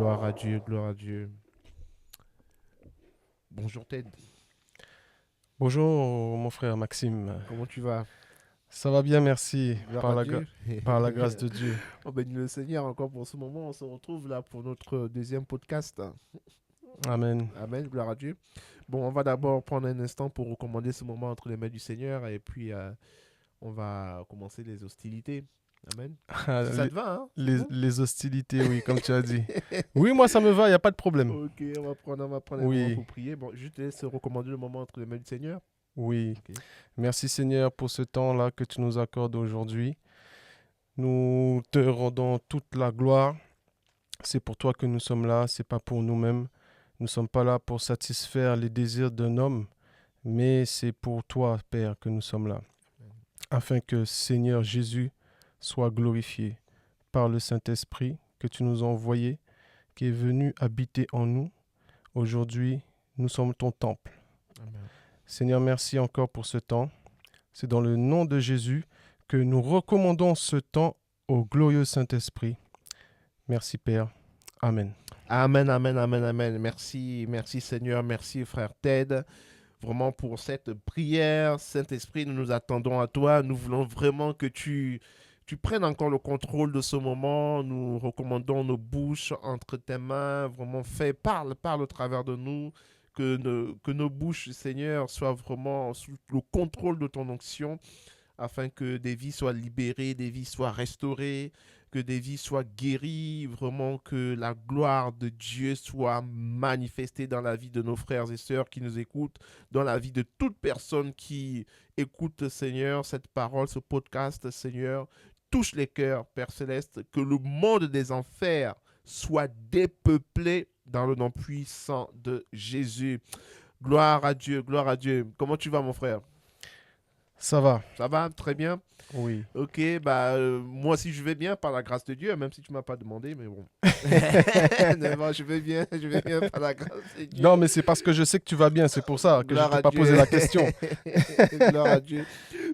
gloire à Dieu, gloire à Dieu. Bonjour Ted, Bonjour mon frère Maxime. comment tu vas? Ça va bien, merci, Gloire à Dieu. par la grâce de Dieu. On bénit le Seigneur encore pour ce moment. On se retrouve là pour notre deuxième podcast. Amen. Amen, gloire à Dieu. Bon, on va d'abord prendre un instant pour recommander ce moment entre les mains du Seigneur et puis on va commencer les hostilités. Amen. Si ça Les, te va, hein? C'est bon? les hostilités, oui, comme tu as dit. Oui, moi ça me va, il n'y a pas de problème. Ok, on va prendre un moment Oui, pour prier. Bon, je te laisse recommander le moment entre les mains du Seigneur. oui. Ok. Merci Seigneur pour ce temps-là que tu nous accordes aujourd'hui. Nous te rendons toute la gloire. C'est pour toi que nous sommes là, c'est pas pour nous-mêmes. Nous ne sommes pas là pour satisfaire les désirs d'un homme, mais c'est pour toi, Père, que nous sommes là, afin que Seigneur Jésus soit glorifié par le Saint-Esprit que tu nous as envoyé, qui est venu habiter en nous. Aujourd'hui, nous sommes ton temple. Amen. Seigneur, merci encore pour ce temps. C'est dans le nom de Jésus que nous recommandons ce temps au glorieux Saint-Esprit. Merci Père. Amen. Amen, amen, amen, amen. Merci, merci Seigneur, merci frère Ted, vraiment pour cette prière. Saint-Esprit, nous nous attendons à toi. Nous voulons vraiment que tu prennes encore le contrôle de ce moment. Nous recommandons nos bouches entre tes mains. Vraiment, parle au travers de nous. Que nos bouches, Seigneur, soient vraiment sous le contrôle de ton onction afin que des vies soient libérées, des vies soient restaurées, que des vies soient guéries, vraiment que la gloire de Dieu soit manifestée dans la vie de nos frères et sœurs qui nous écoutent, dans la vie de toute personne qui écoute, Seigneur, cette parole, ce podcast, Seigneur. Touche les cœurs, Père Céleste, que le monde des enfers soit dépeuplé dans le nom puissant de Jésus. Gloire à Dieu, gloire à Dieu. Comment tu vas, mon frère? Ça va? Ça va? Très bien. Oui. Ok, bah moi aussi je vais bien par la grâce de Dieu, même si tu m'as pas demandé, mais bon. Non, bon, je vais bien par la grâce de Non, Dieu. mais c'est parce que je sais que tu vas bien, c'est pour ça que je ne Gloire t'ai à pas posé Dieu. la question. Gloire à Dieu.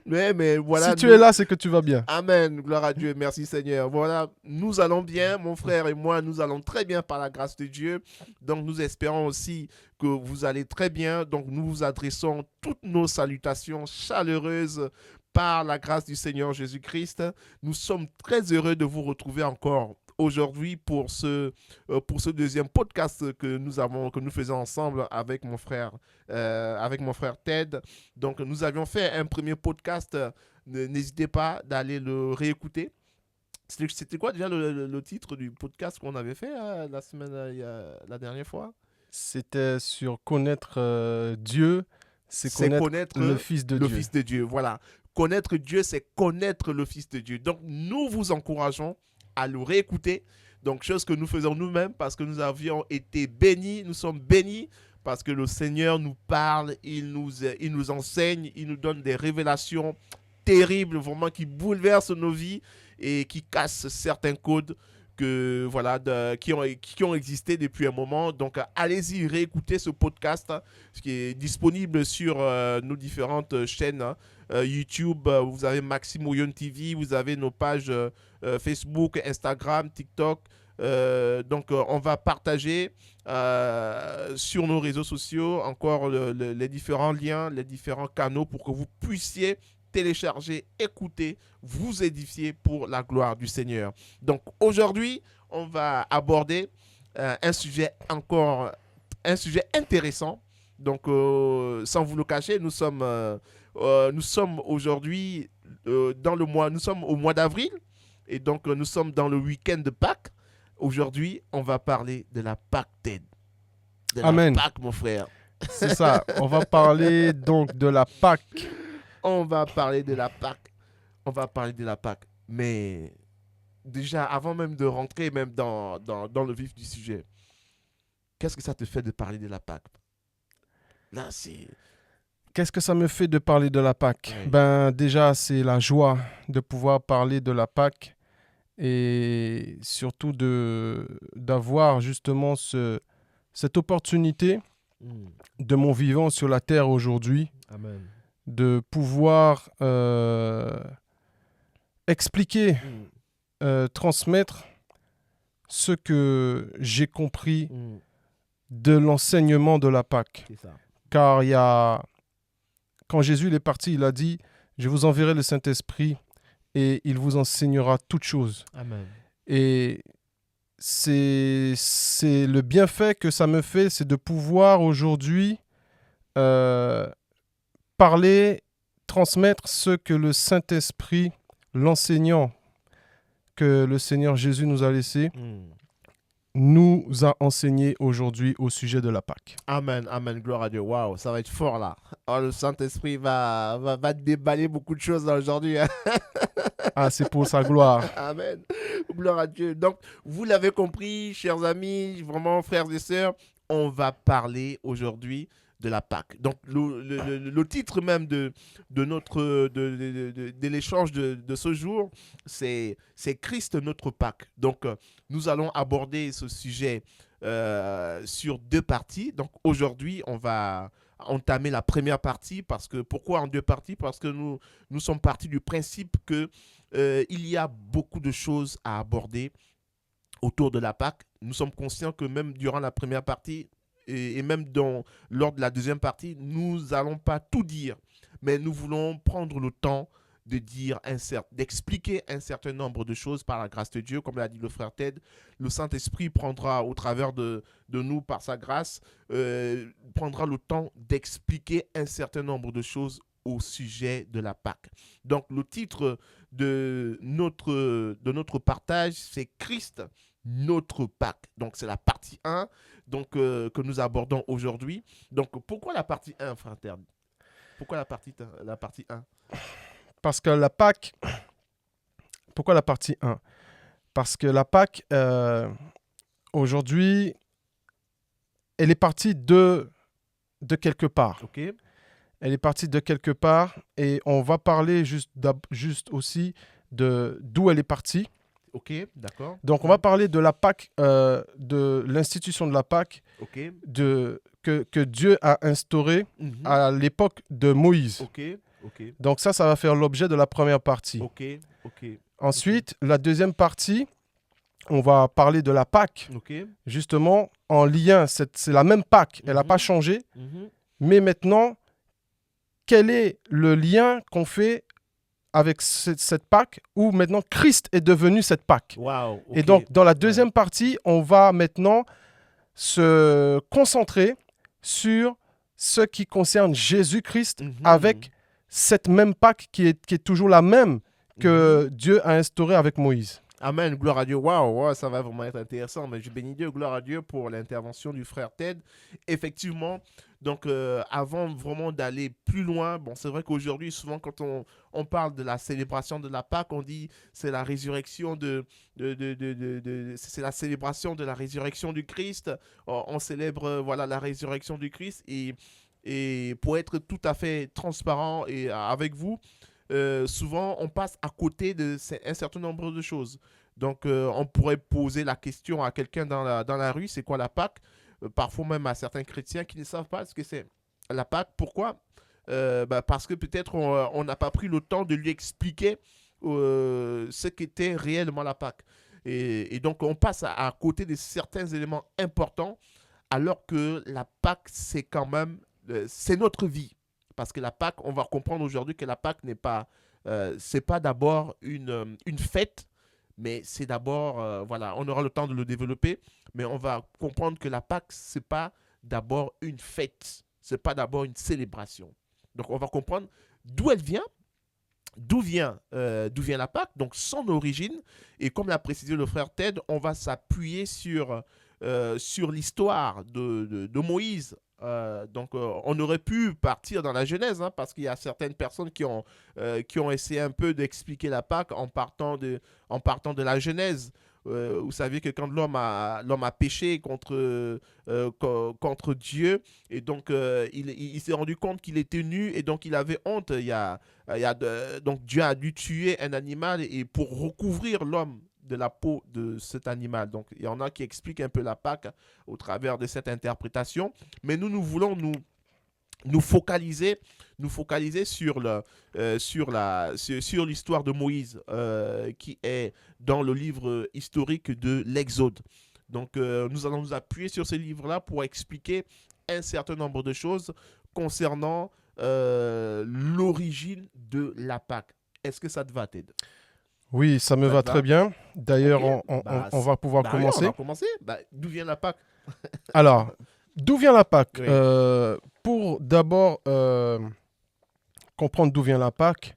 Mais Si voilà, tu es nous. là, c'est que tu vas bien. Amen, gloire à Dieu, merci Seigneur. Voilà, nous allons bien, mon frère et moi, nous allons très bien par la grâce de Dieu. Donc nous espérons aussi que vous allez très bien. Donc nous vous adressons toutes nos salutations chaleureuses par la grâce du Seigneur Jésus-Christ. Nous sommes très heureux de vous retrouver encore aujourd'hui pour ce deuxième podcast que nous faisons ensemble avec mon frère Ted. Donc nous avions fait un premier podcast. N'hésitez pas d'aller le réécouter. C'était quoi déjà le titre du podcast qu'on avait fait la semaine, la dernière fois? C'était sur connaître Dieu, c'est C'est connaître le connaître Fils de le Dieu. Fils de Dieu. Voilà. Connaître Dieu, c'est connaître le Fils de Dieu. Donc, nous vous encourageons à le réécouter. Donc, chose que nous faisons nous-mêmes parce que nous avions été bénis, nous sommes bénis parce que le Seigneur nous parle, il nous enseigne, il nous donne des révélations terribles, vraiment qui bouleversent nos vies et qui cassent certains codes qui ont existé depuis un moment. Donc, allez-y, réécoutez ce podcast qui est disponible sur nos différentes chaînes. YouTube, vous avez Maxime Ouyon TV, vous avez nos pages Facebook, Instagram, TikTok. On va partager sur nos réseaux sociaux encore les différents liens, les différents canaux pour que vous puissiez télécharger, écouter, vous édifier pour la gloire du Seigneur. Donc aujourd'hui, on va aborder un sujet intéressant. Donc sans vous le cacher, nous sommes aujourd'hui nous sommes au mois d'avril et donc nous sommes dans le week-end de Pâques. Aujourd'hui, on va parler de la Pâque, Ted. De la Amen. Pâque, mon frère. C'est ça. On va parler donc de la Pâque. On va parler de la Pâque. On va parler de la Pâque. Mais déjà, avant même de rentrer même dans le vif du sujet, qu'est-ce que ça te fait de parler de la Pâque? Là, c'est... Qu'est-ce que ça me fait de parler de la Pâque? Ouais. Ben déjà, c'est la joie de pouvoir parler de la Pâque et surtout d'avoir justement cette opportunité Mm. de mon vivant sur la terre aujourd'hui, Amen. de pouvoir expliquer, Mm. transmettre ce que j'ai compris Mm. de l'enseignement de la Pâque. C'est ça. Car quand Jésus il est parti, il a dit, je vous enverrai le Saint-Esprit et il vous enseignera toutes choses. Amen. Et c'est le bienfait que ça me fait, c'est de pouvoir aujourd'hui euh, parler, transmettre ce que le Saint-Esprit, l'enseignant que le Seigneur Jésus nous a laissé, Mm. nous a enseigné aujourd'hui au sujet de la Pâque. Amen, amen, gloire à Dieu. Waouh, ça va être fort là. Oh, le Saint-Esprit va déballer beaucoup de choses là, aujourd'hui, hein. Ah, c'est pour sa gloire. Amen. Gloire à Dieu. Donc, vous l'avez compris, chers amis, vraiment, frères et sœurs, on va parler aujourd'hui de la Pâque. Donc, le titre même de l'échange de ce jour, c'est Christ notre Pâque. Donc, nous allons aborder ce sujet sur deux parties. Donc, aujourd'hui, on va entamer la première partie parce que pourquoi en deux parties? Parce que nous sommes partis du principe que il y a beaucoup de choses à aborder autour de la Pâque. Nous sommes conscients que même durant la première partie et même lors de la deuxième partie, nous n'allons pas tout dire, mais nous voulons prendre le temps de dire d'expliquer un certain nombre de choses par la grâce de Dieu, comme l'a dit le frère Ted. Le Saint-Esprit prendra au travers de nous, par sa grâce, prendra le temps d'expliquer un certain nombre de choses au sujet de la Pâque. Donc le titre de notre partage, c'est Christ, notre Pâque. Donc c'est la partie 1 donc, que nous abordons aujourd'hui. Donc pourquoi la partie 1, frère Ted? Pourquoi la partie 1? Parce que la Pâque, pourquoi la partie 1? Parce que la Pâque, aujourd'hui, elle est partie de quelque part. Ok, Elle est partie de quelque part et on va parler juste aussi de d'où elle est partie. ok, d'accord. Donc, on va parler de la Pâque, de l'institution de la Pâque Ok, que Dieu a instaurée mhm, à l'époque de Moïse. ok, ok, Donc ça va faire l'objet de la première partie. ok, ok, Ensuite, la deuxième partie, on va parler de la Pâque, ok, justement en lien. C'est la même Pâque, elle n'a mhm, pas changé. mhm. Mais maintenant, quel est le lien qu'on fait avec cette Pâque où maintenant Christ est devenu cette Pâque? Wow, Et ok, donc, dans la ouais, deuxième partie, on va maintenant se concentrer sur ce qui concerne Jésus-Christ mhm, avec cette même Pâque qui est toujours la même que mhm. Dieu a instaurée avec Moïse. Amen, gloire à Dieu. Waouh, wow, ça va vraiment être intéressant. Mais je bénis Dieu, gloire à Dieu pour l'intervention du frère Ted. Effectivement, donc avant vraiment d'aller plus loin, bon, c'est vrai qu'aujourd'hui, souvent quand on parle de la célébration de la Pâque, on dit c'est la résurrection c'est la célébration de la résurrection du Christ. On célèbre voilà la résurrection du Christ et pour être tout à fait transparent et avec vous, souvent on passe à côté un certain nombre de choses. Donc on pourrait poser la question à quelqu'un dans la rue, c'est quoi la Pâque? Parfois même à certains chrétiens qui ne savent pas ce que c'est la Pâque. Pourquoi? Parce que peut-être on n'a pas pris le temps de lui expliquer ce qu'était réellement la Pâque. Et donc on passe à côté de certains éléments importants alors que la Pâque c'est quand même, c'est notre vie. Parce que la Pâque, on va comprendre aujourd'hui que la Pâque c'est pas d'abord une fête, mais c'est d'abord, voilà, on aura le temps de le développer, mais on va comprendre que la Pâque, c'est pas d'abord une fête, c'est pas d'abord une célébration. Donc on va comprendre d'où elle vient, d'où vient la Pâque, donc son origine, et comme l'a précisé le frère Ted, on va s'appuyer sur l'histoire de Moïse. Donc, on aurait pu partir dans la Genèse, hein, parce qu'il y a certaines personnes qui ont essayé un peu d'expliquer la Pâque en partant de la Genèse. Vous savez que quand l'homme a péché contre Dieu, et donc il s'est rendu compte qu'il était nu, et donc il avait honte. Donc Dieu a dû tuer un animal et pour recouvrir l'homme de la peau de cet animal. Donc, il y en a qui expliquent un peu la Pâque au travers de cette interprétation. Mais nous voulons nous focaliser, sur, sur l'histoire de Moïse qui est dans le livre historique de l'Exode. Donc, nous allons nous appuyer sur ce livre-là pour expliquer un certain nombre de choses concernant l'origine de la Pâque. Est-ce que ça te va, Ted? Oui, ça me Ça va te très va? bien. Ok. D'ailleurs, on va pouvoir Oui, on commencer. va commencer. Bah, d'où vient la Pâque? Alors, d'où vient la Pâque? Oui. Pour d'abord comprendre d'où vient la Pâque,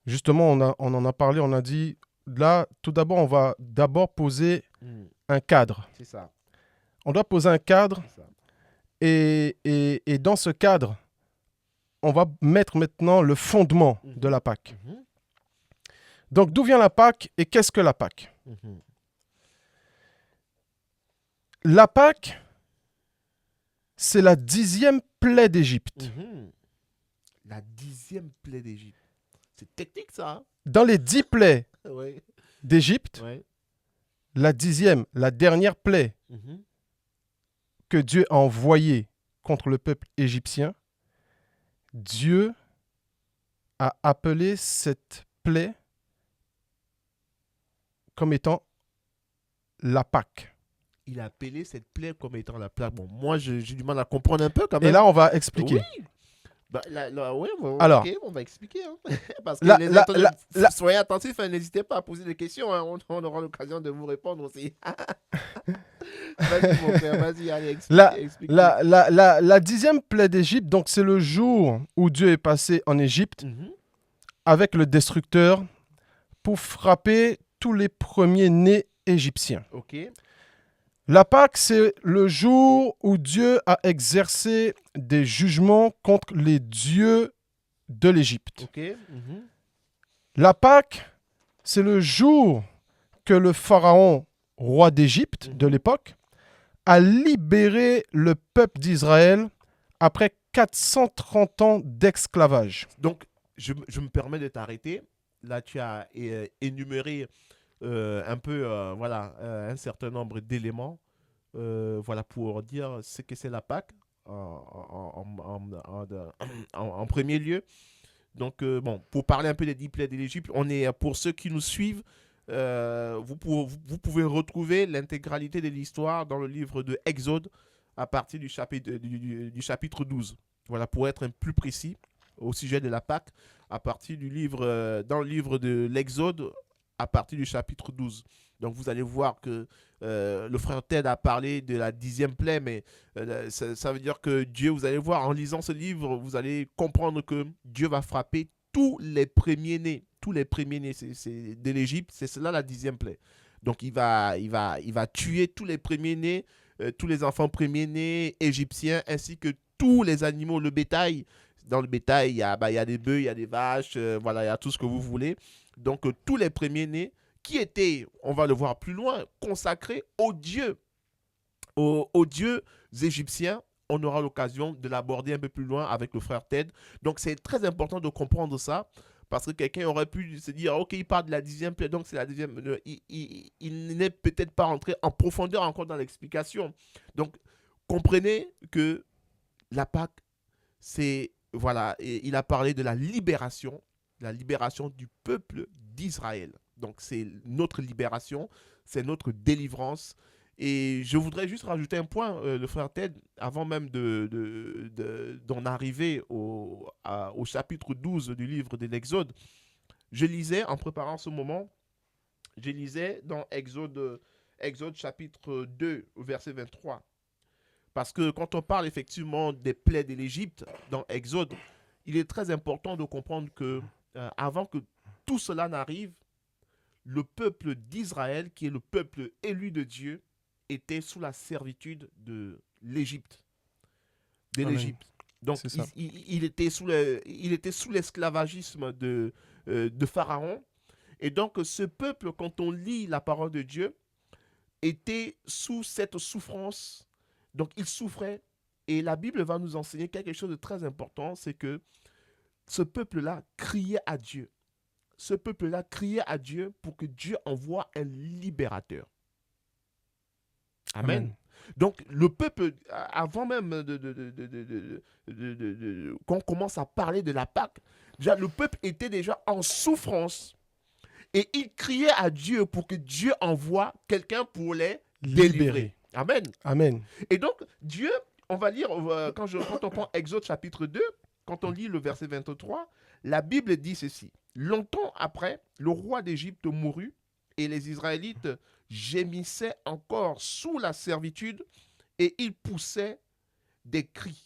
justement, on en a parlé, on a dit, là, tout d'abord, on va d'abord poser Hmm, un cadre. c'est ça. On doit poser un cadre C'est ça. et dans ce cadre, on va mettre maintenant le fondement de Mhm, la Pâque. mhm, Donc, d'où vient la Pâque et qu'est-ce que la Pâque? mhm, La Pâque, c'est la 10e plaie d'Égypte. mhm. La 10e plaie d'Égypte. C'est technique, ça. Dans les 10 plaies Hein? Oui. d'Égypte, Ouais. la 10e, la dernière plaie Mhm, que Dieu a envoyée contre le peuple égyptien, Dieu a appelé cette plaie comme étant la Pâque. Il a appelé cette plaie comme étant la plaie. Bon, moi, j'ai du mal à comprendre un peu quand Et même. là, on va Oui. expliquer. Bah, ouais, Alors, ok, on va expliquer. Hein. Parce que la, les la, internautes, la, la, soyez attentifs, hein, n'hésitez pas à poser des questions. Hein, on aura l'occasion de vous répondre aussi. Vas-y, mon frère, vas-y, allez, la, explique-nous. la 10e plaie d'Égypte, donc c'est le jour où Dieu est passé en Égypte Mhm, avec le destructeur pour frapper tous les premiers-nés égyptiens. ok. La Pâque, c'est le jour où Dieu a exercé des jugements contre les dieux de l'Égypte. Ok. Mhm, La Pâque, c'est le jour que le pharaon, roi d'Égypte de mhm. l'époque, a libéré le peuple d'Israël après 430 ans d'esclavage. Donc, je me permets de t'arrêter. Là, tu as énuméré un peu, voilà, un certain nombre d'éléments, voilà, pour dire ce que c'est la Pâque en premier lieu. Donc, bon, pour parler un peu des 10 plaies de l'Égypte, on est, pour ceux qui nous suivent, vous pouvez retrouver l'intégralité de l'histoire dans le livre de Exode à partir du chapitre, du chapitre 12. Voilà, pour être un plus précis au sujet de la Pâque, à partir du livre, dans le livre de l'Exode, à partir du chapitre 12. Donc vous allez voir que le frère Ted a parlé de la 10e plaie, mais ça veut dire que Dieu, vous allez voir, en lisant ce livre, vous allez comprendre que Dieu va frapper tous les premiers-nés. Tous les premiers-nés de l'Égypte, c'est cela la 10e plaie. Donc il va tuer tous les premiers-nés, tous les enfants premiers-nés égyptiens, ainsi que tous les animaux, le bétail. Dans le bétail, il y a des bœufs, il y a des vaches, voilà, il y a tout ce que vous voulez. Donc tous les premiers-nés qui étaient, on va le voir plus loin, consacrés aux dieux, aux dieux égyptiens. On aura l'occasion de l'aborder un peu plus loin avec le frère Ted. Donc c'est très important de comprendre ça. Parce que quelqu'un aurait pu se dire, ok, il parle de la 10e plaie, donc c'est la 10e. Il n'est peut-être pas rentré en profondeur encore dans l'explication. Donc, comprenez que la Pâque, c'est, voilà, et il a parlé de la libération du peuple d'Israël. Donc c'est notre libération, c'est notre délivrance. Et je voudrais juste rajouter un point, le frère Ted, avant même d'en arriver au chapitre 12 du livre de l'Exode. Je lisais, en préparant ce moment, je lisais dans Exode chapitre 2, verset 23. Parce que quand on parle effectivement des plaies de l'Égypte dans Exode, il est très important de comprendre que avant que tout cela n'arrive, le peuple d'Israël, qui est le peuple élu de Dieu, était sous la servitude de l'Égypte. De Amen. l'Égypte. Donc, C'est ça. il était sous l'esclavagisme de Pharaon. Et donc, ce peuple, quand on lit la parole de Dieu, était sous cette souffrance. Donc, il souffrait. Et la Bible va nous enseigner quelque chose de très important, c'est que ce peuple-là criait à Dieu. Ce peuple-là criait à Dieu pour que Dieu envoie un libérateur. Amen. Amen. Donc, le peuple, avant même qu'on commence à parler de la Pâque, déjà, le peuple était déjà en souffrance. Et il criait à Dieu pour que Dieu envoie quelqu'un pour les délivrer. Libéré. Amen. Amen. Et donc, Dieu, on va lire, quand on prend Exode chapitre 2, quand on lit le verset 23, la Bible dit ceci. Longtemps après, le roi d'Égypte mourut et les Israélites gémissaient encore sous la servitude et ils poussaient des cris.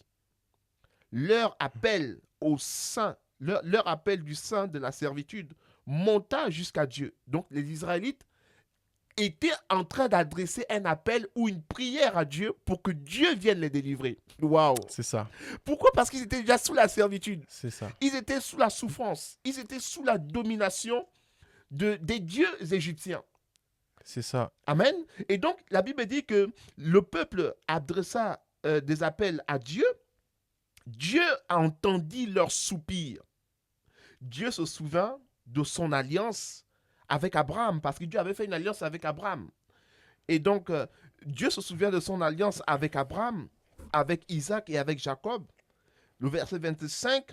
Leur appel au sein, leur appel du sein de la servitude monta jusqu'à Dieu. Donc les Israélites étaient en train d'adresser un appel ou une prière à Dieu pour que Dieu vienne les délivrer. Waouh! C'est ça. Pourquoi? Parce qu'ils étaient déjà sous la servitude. C'est ça. Ils étaient sous la souffrance. Ils étaient sous la domination des dieux égyptiens. C'est ça. Amen. Et donc, la Bible dit que le peuple adressa des appels à Dieu. Dieu entendit leurs soupirs. Dieu se souvint de son alliance avec Abraham, parce que Dieu avait fait une alliance avec Abraham. Et donc, Dieu se souvient de son alliance avec Abraham, avec Isaac et avec Jacob. Le verset 25,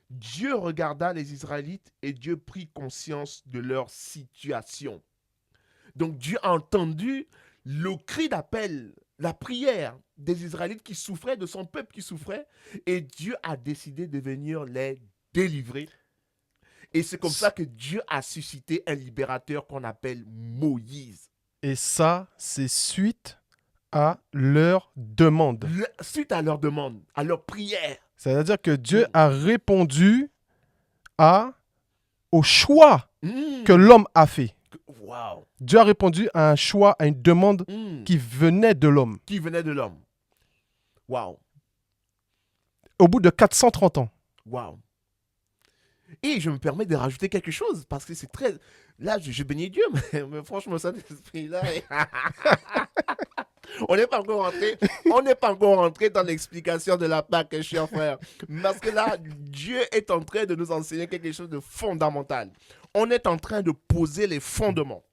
Dieu regarda les Israélites et Dieu prit conscience de leur situation. Donc, Dieu a entendu le cri d'appel, la prière des Israélites qui souffraient, de son peuple qui souffrait, et Dieu a décidé de venir les délivrer. Et c'est comme ça que Dieu a suscité un libérateur qu'on appelle Moïse. Et ça, c'est suite à leur demande. Suite à leur demande, à leur prière. C'est-à-dire que Dieu a répondu au choix que l'homme a fait. Wow. Dieu a répondu à un choix, à une demande qui venait de l'homme. Qui venait de l'homme. Wow. Au bout de 430 ans. Wow. Et je me permets de rajouter quelque chose, parce que c'est très... Là, je bénis Dieu, mais franchement, ça, là... On n'est pas encore rentré dans l'explication de la Pâque, cher frère. Parce que là, Dieu est en train de nous enseigner quelque chose de fondamental. On est en train de poser les fondements.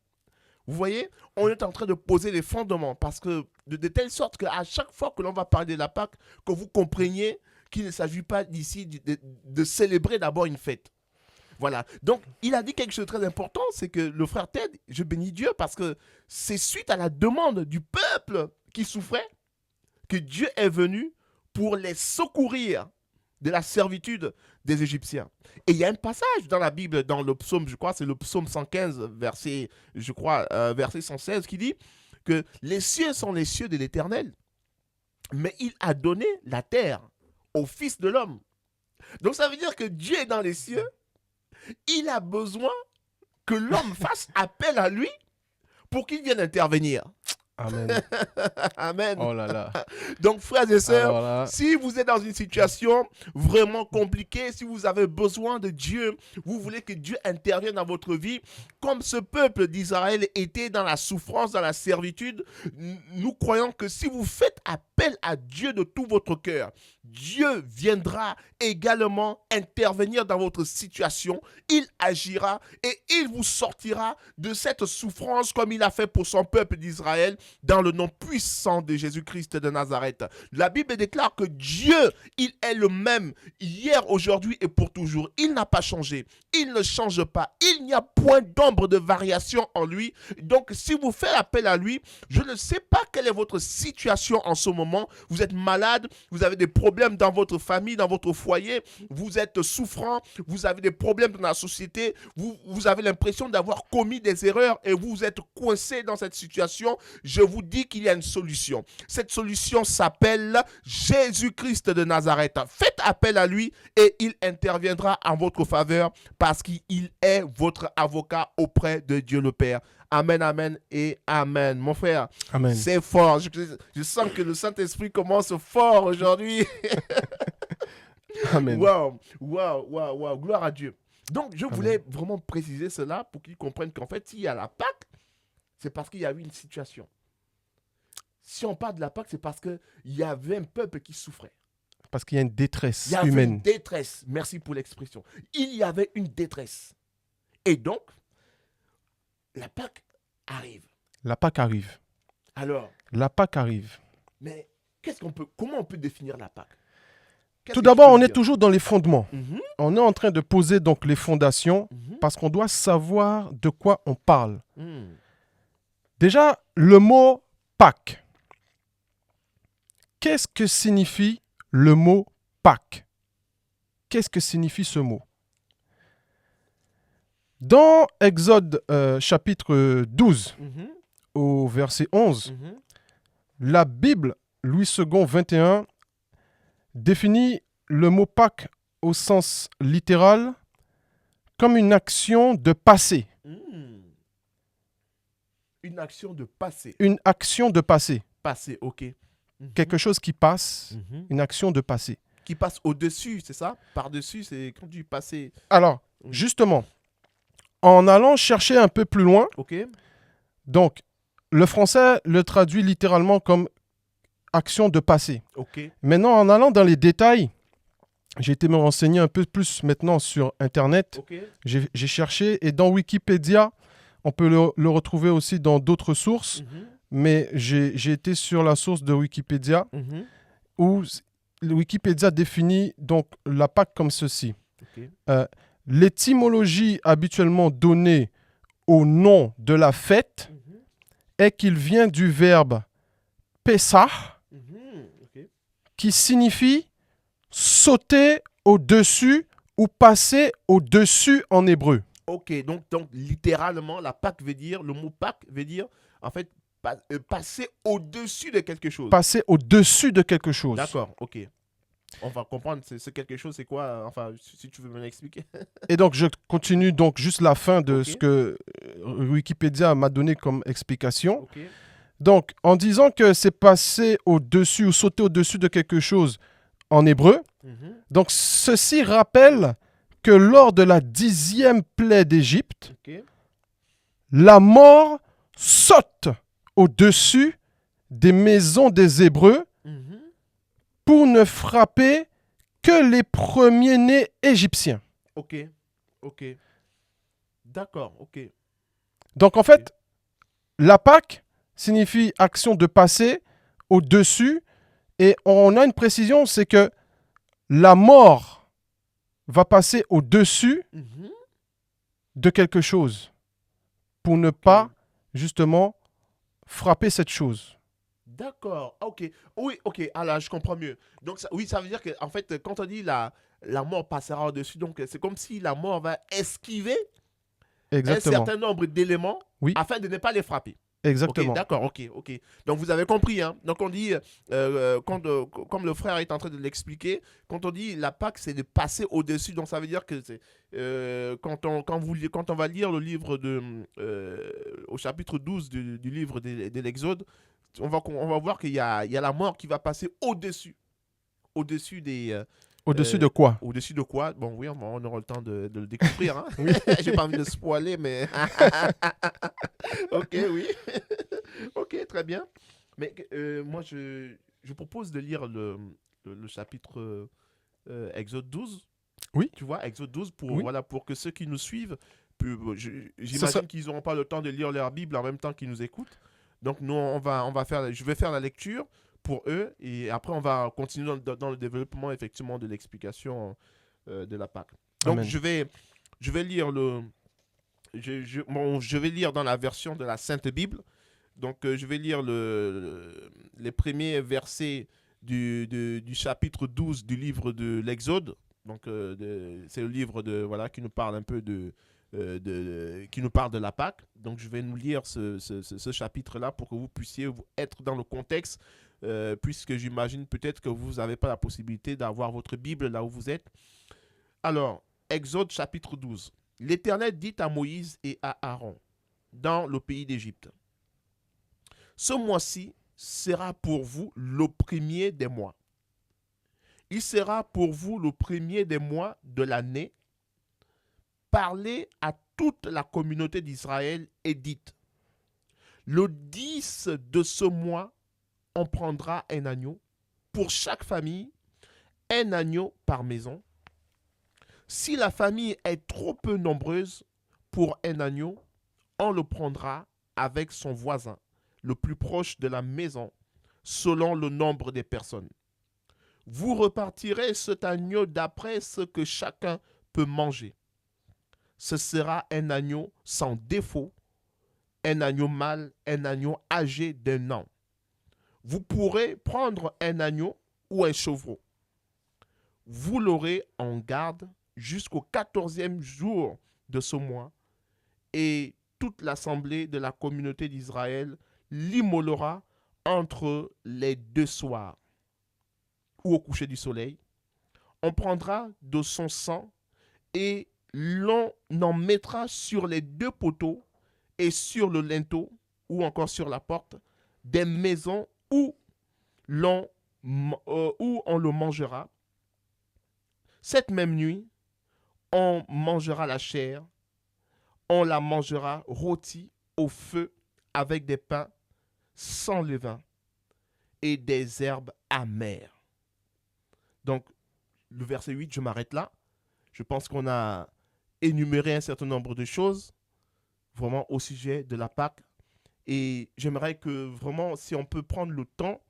Vous voyez, on est en train de poser les fondements, parce que de telle sorte qu'à chaque fois que l'on va parler de la Pâque, que vous compreniez qu'il ne s'agit pas d'ici de célébrer d'abord une fête. Voilà. Donc, il a dit quelque chose de très important, c'est que le frère Ted, je bénis Dieu parce que c'est suite à la demande du peuple qui souffrait que Dieu est venu pour les secourir de la servitude des Égyptiens. Et il y a un passage dans la Bible, dans le psaume, je crois, c'est le psaume 115, verset 116, qui dit que les cieux sont les cieux de l'Éternel, mais il a donné la terre au Fils de l'homme. Donc ça veut dire que Dieu est dans les cieux, il a besoin que l'homme fasse appel à lui pour qu'il vienne intervenir. Amen. Amen. Oh là là. Donc, frères et sœurs, Là... si vous êtes dans une situation vraiment compliquée, si vous avez besoin de Dieu, vous voulez que Dieu intervienne dans votre vie, comme ce peuple d'Israël était dans la souffrance, dans la servitude, nous croyons que si vous faites appel à Dieu de tout votre cœur, Dieu viendra également intervenir dans votre situation, il agira et il vous sortira de cette souffrance comme il a fait pour son peuple d'Israël dans le nom puissant de Jésus-Christ de Nazareth. La Bible déclare que Dieu, il est le même hier, aujourd'hui et pour toujours. Il n'a pas changé, il ne change pas, il n'y a point d'ombre de variation en lui. Donc si vous faites appel à lui, je ne sais pas quelle est votre situation en ce moment. Vous êtes malade, vous avez des problèmes dans votre famille, dans votre foyer, vous êtes souffrant, vous avez des problèmes dans la société, vous avez l'impression d'avoir commis des erreurs et vous êtes coincé dans cette situation. Je vous dis qu'il y a une solution. Cette solution s'appelle Jésus-Christ de Nazareth. Faites appel à lui et il interviendra en votre faveur parce qu'il est votre avocat auprès de Dieu le Père. Amen, amen et amen. Mon frère, amen. C'est fort. Je sens que le Saint-Esprit commence fort aujourd'hui. Amen. Waouh, waouh, waouh, waouh. Gloire à Dieu. Donc, je voulais vraiment préciser cela pour qu'ils comprennent qu'en fait, s'il y a la Pâque, c'est parce qu'il y a eu une situation. Si on parle de la Pâque, c'est parce qu'il y avait un peuple qui souffrait. Parce qu'il y a une détresse Il y avait humaine. Une détresse. Merci pour l'expression. Il y avait une détresse. Et donc, la Pâque arrive. La Pâque arrive. Alors, la Pâque arrive. Mais comment on peut définir la Pâque? Qu'est-ce Tout que tu d'abord, peux on nous est dire? toujours dans les fondements. Mhm, On est en train de poser donc les fondations mhm, parce qu'on doit savoir de quoi on parle. mhm. Déjà, le mot Pâques. Qu'est-ce que signifie le mot Pâques? Qu'est-ce que signifie ce mot? Dans Exode chapitre 12 Mhm, au verset 11, mhm. la Bible, Louis II 21, définit le mot Pâques au sens littéral comme une action de passé. Hmm. Une action de passé. Une action de passé. Passé, ok. Mhm, Quelque chose qui passe, mhm. une action de passé. Qui passe au-dessus, c'est ça? Par-dessus, c'est quand du passé. Alors, Oui. justement, en allant chercher un peu plus loin, Ok. donc, le français le traduit littéralement comme action de passé. Ok. Maintenant, en allant dans les détails, j'ai été me renseigner un peu plus maintenant sur Internet. Ok. J'ai cherché et dans Wikipédia, on peut le retrouver aussi dans d'autres sources, Mhm, mais j'ai été sur la source de Wikipédia mhm. où le Wikipédia définit donc la Pâque comme ceci. Ok. L'étymologie habituellement donnée au nom de la fête Mhm, est qu'il vient du verbe Pessah, mhm. Ok. qui signifie sauter au-dessus ou passer au-dessus en hébreu. Ok, donc littéralement, la Pâque veut dire, le mot Pâque veut dire, en fait, passer au-dessus de quelque chose. Passer au-dessus de quelque chose. D'accord, ok. On va comprendre, c'est quelque chose, c'est quoi? Enfin, si tu veux me l'expliquer. Et donc, je continue donc juste la fin de Ok, ce que Wikipédia m'a donné comme explication. ok. Donc, en disant que c'est passer au-dessus ou sauter au-dessus de quelque chose en hébreu, Mhm, donc ceci rappelle que lors de la 10e plaie d'Égypte, ok. la mort saute au-dessus des maisons des Hébreux Mhm, pour ne frapper que les premiers-nés égyptiens. ok, ok. D'accord, ok. Donc en Ok. fait, la Pâque signifie action de passer au-dessus et on a une précision, c'est que la mort va passer au-dessus Mhm, de quelque chose pour ne ok. pas justement frapper cette chose. D'accord, ah, ok. Oui, ok, ah là, je comprends mieux. Donc, oui, ça veut dire que, en fait, quand on dit la mort passera au-dessus, donc c'est comme si la mort va esquiver un Exactement. certain nombre d'éléments Oui, afin de ne pas les frapper. Ok, exactement. d'accord, ok, ok. Donc vous avez compris, hein. Donc on dit, comme le frère est en train de l'expliquer, quand on dit la Pâque, c'est de passer au-dessus. Donc ça veut dire que c'est quand on va lire le livre au chapitre 12 du livre de l'Exode, on va voir qu'il y a la mort qui va passer au-dessus. Au-dessus Au-dessus de euh, quoi? au-dessus de quoi? Bon, oui, on aura le temps de le découvrir, hein. Oui. J'ai pas envie de spoiler, mais. Ok, oui. Ok, très bien. Mais moi, je propose de lire le chapitre Exode 12. Oui, Tu vois, Exode 12, oui. voilà, pour que ceux qui nous suivent, Ce sera- j'imagine qu'ils n'auront pas le temps de lire leur Bible en même temps qu'ils nous écoutent. Donc, nous, je vais faire la lecture pour eux et après, on va continuer dans le développement, effectivement, de l'explication de la Pâque. Donc, Amen. je vais lire je vais lire dans la version de la Sainte Bible. Donc, je vais lire les premiers versets du chapitre 12 du livre de l'Exode. Donc, c'est le livre voilà, qui nous parle un peu qui nous parle de la Pâque. Donc, je vais nous lire ce chapitre-là pour que vous puissiez être dans le contexte, puisque j'imagine peut-être que vous n'avez pas la possibilité d'avoir votre Bible là où vous êtes. Alors, Exode chapitre 12. L'Éternel dit à Moïse et à Aaron, dans le pays d'Égypte: ce mois-ci sera pour vous le premier des mois. Il sera pour vous le premier des mois de l'année. Parlez à toute la communauté d'Israël et dites: le 10 de ce mois, on prendra un agneau pour chaque famille, un agneau par maison. Si la famille est trop peu nombreuse pour un agneau, on le prendra avec son voisin, le plus proche de la maison, selon le nombre des personnes. Vous repartirez cet agneau d'après ce que chacun peut manger. Ce sera un agneau sans défaut, un agneau mâle, un agneau âgé d'1 an. Vous pourrez prendre un agneau ou un chevreau. Vous l'aurez en garde jusqu'au 14e jour de ce mois, et toute l'assemblée de la communauté d'Israël l'immolera entre les 2 soirs ou au coucher du soleil. On prendra de son sang et l'on en mettra sur les 2 poteaux et sur le linteau ou encore sur la porte des maisons où on le mangera. Cette même nuit, on mangera la chair, on la mangera rôtie au feu avec des pains sans levain et des herbes amères. Donc, le verset 8, je m'arrête là. Je pense qu'on a énuméré un certain nombre de choses vraiment au sujet de la Pâque. Et j'aimerais que vraiment, si on peut prendre le temps,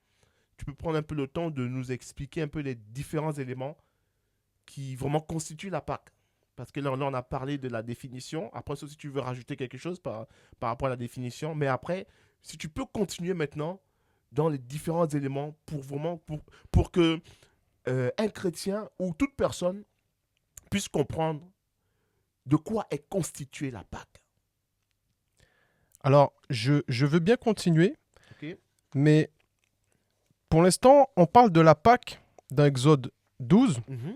tu peux prendre un peu le temps de nous expliquer un peu les différents éléments qui vraiment constituent la Pâque. Parce que là, on a parlé de la définition. Après, si tu veux rajouter quelque chose par rapport à la définition. Mais après, si tu peux continuer maintenant dans les différents éléments pour que un chrétien ou toute personne puisse comprendre de quoi est constituée la Pâque. Alors, je veux bien continuer, Ok. mais pour l'instant, on parle de la Pâque dans Exode 12, Mhm.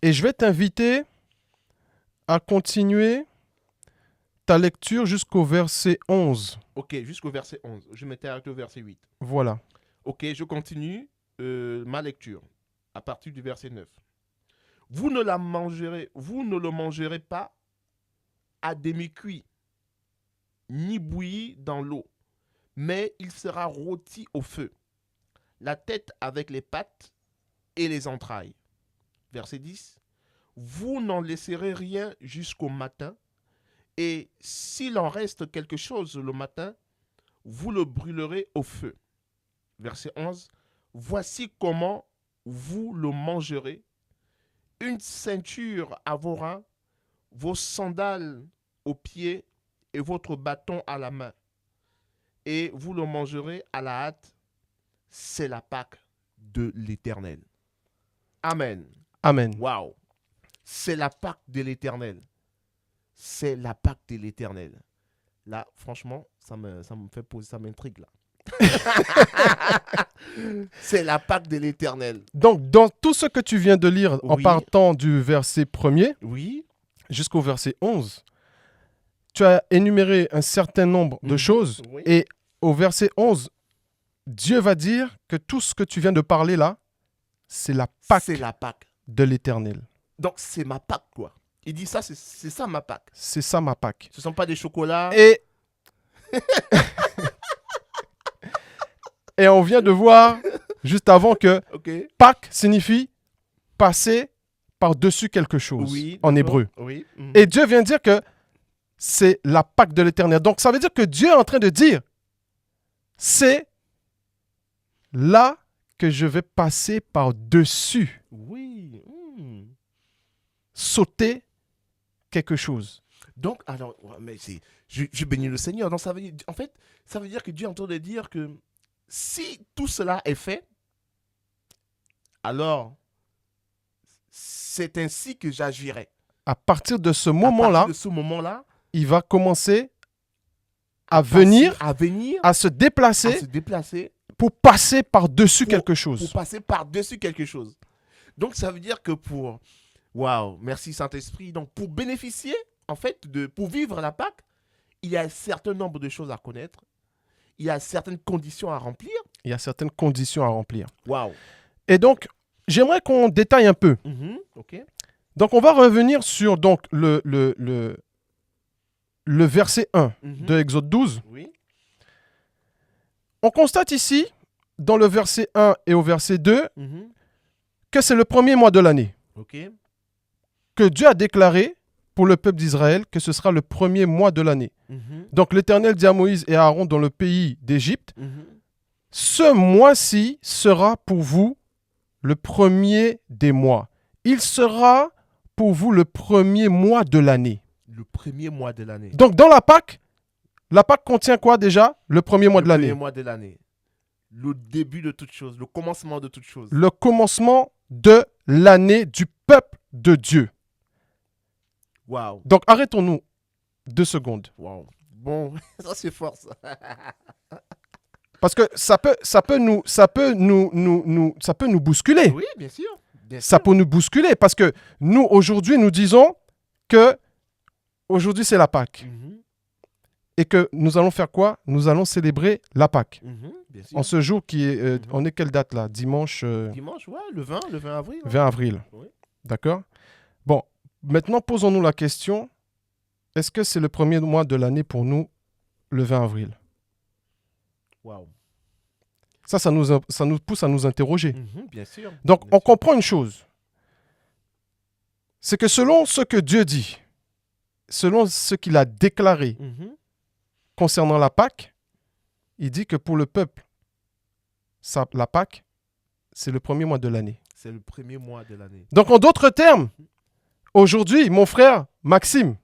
et je vais t'inviter à continuer ta lecture jusqu'au verset 11. Ok, jusqu'au verset 11. Je m'étais arrêté au verset 8. Voilà. Ok, je continue ma lecture à partir du verset 9. Vous ne le mangerez pas à demi-cuit, ni bouilli dans l'eau, mais il sera rôti au feu, la tête avec les pattes et les entrailles. Verset 10. Vous n'en laisserez rien jusqu'au matin, et s'il en reste quelque chose le matin, vous le brûlerez au feu. Verset 11. Voici comment vous le mangerez. Une ceinture à vos reins, vos sandales aux pieds et votre bâton à la main. Et vous le mangerez à la hâte. C'est la Pâque de l'Éternel. Amen. Amen. Waouh. C'est la Pâque de l'Éternel. C'est la Pâque de l'Éternel. Là, franchement, ça me fait poser, ça m'intrigue là. C'est la Pâque de l'Éternel. Donc, dans tout ce que tu viens de lire, en Oui. partant du verset 1er Oui. jusqu'au verset 11, tu as énuméré un certain nombre de choses. Oui. Et au verset 11, Dieu va dire que tout ce que tu viens de parler là, c'est la Pâque C'est la Pâque. de l'Éternel. Donc, c'est ma Pâque, quoi. Il dit ça, c'est ça ma Pâque. C'est ça ma Pâque. Ce ne sont pas des chocolats. Et... Et on vient de voir, juste avant, que Ok. Pâque signifie passer par-dessus quelque chose Oui. en d'accord. hébreu. Oui. Mhm. Et Dieu vient dire que c'est la Pâque de l'Éternel. Donc ça veut dire que Dieu est en train de dire, c'est là que je vais passer par-dessus, Oui. sauter quelque chose. Donc, alors, ouais, mais je bénis le Seigneur. Donc, ça veut dire, en fait, ça veut dire que Dieu est en train de dire que si tout cela est fait, alors c'est ainsi que j'agirai. À partir de ce À moment-là, partir de ce moment-là, il va commencer à venir, à venir, à se à déplacer se déplacer pour passer par-dessus Pour- quelque pour chose. passer par-dessus quelque chose. Donc, ça veut dire que waouh, merci Saint-Esprit. Donc, pour bénéficier, en fait, pour vivre la Pâque, il y a un certain nombre de choses à connaître. Il y a certaines conditions à remplir. Il y a certaines conditions à remplir. Waouh. Et donc, j'aimerais qu'on détaille un peu. Ok. Donc, on va revenir sur donc, le verset 1 Mhm. de Exode 12. Oui. On constate ici, dans le verset 1 et au verset 2, Mhm. que c'est le premier mois de l'année, Ok. que Dieu a déclaré pour le peuple d'Israël que ce sera le premier mois de l'année. Mhm. Donc l'Éternel dit à Moïse et à Aaron dans le pays d'Égypte, Mhm. ce mois-ci sera pour vous le premier des mois. Il sera pour vous le premier mois de l'année. Le premier mois de l'année. Donc, dans la Pâque contient quoi déjà? Le premier mois de l'année. Le premier mois de l'année. Le début de toute chose, le commencement de toute chose. Le commencement de l'année du peuple de Dieu. Waouh. Donc, arrêtons-nous 2 secondes. Waouh. Bon, ça c'est fort ça. Parce que ça peut nous bousculer. Oui, bien sûr. Bien Ça sûr. peut nous bousculer parce que nous, aujourd'hui, nous disons que aujourd'hui, c'est la Pâque. Mhm, Et que nous allons faire quoi? Nous allons célébrer la Pâque. bien sûr. En ce jour qui est... on est quelle date là? Dimanche Dimanche, ouais, le 20 avril. hein. 20 avril. Oui. D'accord? Bon, maintenant, posons-nous la question. Est-ce que c'est le premier mois de l'année pour nous, le 20 avril? Waouh. Ça nous pousse à nous interroger. Bien sûr. Donc, bien on sûr. comprend une chose. C'est que selon ce que Dieu dit, selon ce qu'il a déclaré Mhm, concernant la Pâque, il dit que pour le peuple, la Pâque, c'est le premier mois de l'année. C'est le premier mois de l'année. Donc, en d'autres termes, aujourd'hui, mon frère Maxime,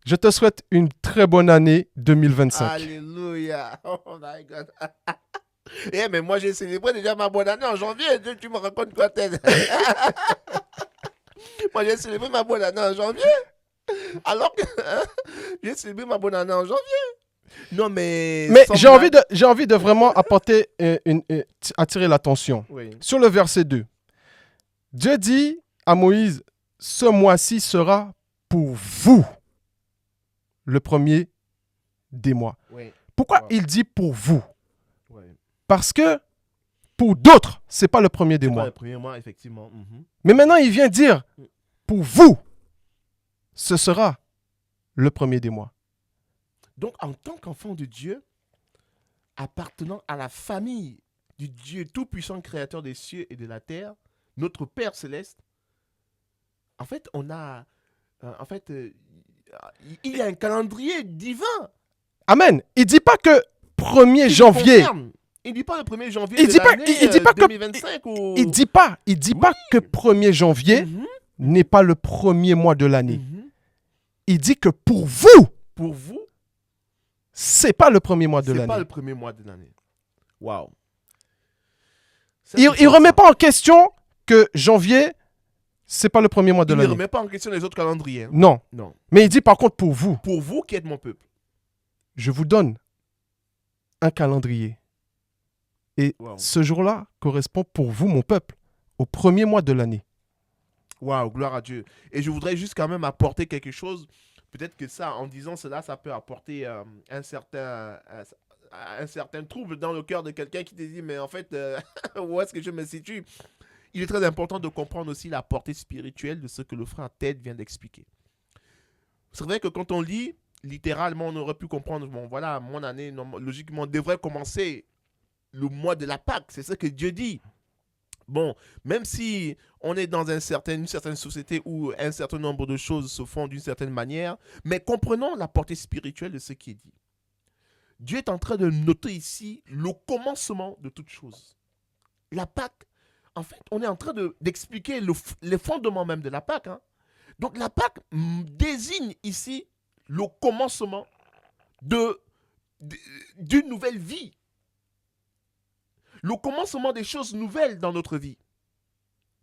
je te souhaite une très bonne année 2025. Alléluia. Oh my God. Eh, mais moi, j'ai célébré déjà ma bonne année en janvier. Tu me racontes quoi, Ted? Moi, j'ai célébré ma bonne année en janvier. Alors que j'ai célébré ma bonne année en janvier. Non, mais... Mais sans j'ai envie de vraiment apporter, attirer l'attention Oui. sur le verset 2. Dieu dit à Moïse, ce mois-ci sera pour vous le premier des mois. Oui. Pourquoi Wow. il dit pour vous? Oui. Parce que pour d'autres, ce n'est pas le premier des C'est pas mois. le premier mois, effectivement. Mais maintenant, il vient dire, pour vous, ce sera le premier des mois. Donc, en tant qu'enfant de Dieu, appartenant à la famille du Dieu tout-puissant, créateur des cieux et de la terre, notre Père céleste, en fait, on a... il y a un calendrier divin. Amen. Il ne dit pas que 1er qui janvier. nous concerne. Il ne dit pas le 1er janvier Il de dit pas- l'année il dit pas que- 2025 ou... Il dit pas que 1er janvier Mhm, n'est pas le premier mois de l'année. mhm. Il dit que pour vous, Pour vous, c'est pas le premier mois de c'est pas l'année. le premier mois de l'année. Waouh. Ça, Il c'est ne fort, remet ça. pas en question que janvier, c'est pas le premier mois de Il ne l'année. remet pas en question les autres calendriers. hein. Non. Non. Mais il dit par contre pour vous, Pour vous qui êtes mon peuple. je vous donne un calendrier. Et Wow. ce jour-là correspond pour vous, mon peuple, au premier mois de l'année. Waouh, gloire à Dieu. Et je voudrais juste quand même apporter quelque chose. Peut-être que ça, en disant cela, ça peut apporter un certain trouble dans le cœur de quelqu'un qui te dit, mais en fait, où est-ce que je me situe? Il est très important de comprendre aussi la portée spirituelle de ce que le frère Ted vient d'expliquer. C'est vrai que quand on lit, littéralement, on aurait pu comprendre, bon voilà, mon année, logiquement, devrait commencer le mois de la Pâque. C'est ce que Dieu dit. Bon, même si on est dans une certaine société où un certain nombre de choses se font d'une certaine manière, mais comprenons la portée spirituelle de ce qui est dit. Dieu est en train de noter ici le commencement de toute chose. La Pâque, en fait, on est en train d'expliquer les fondements même de la Pâque. hein. Donc la Pâque désigne ici le commencement d'une nouvelle vie. Le commencement des choses nouvelles dans notre vie.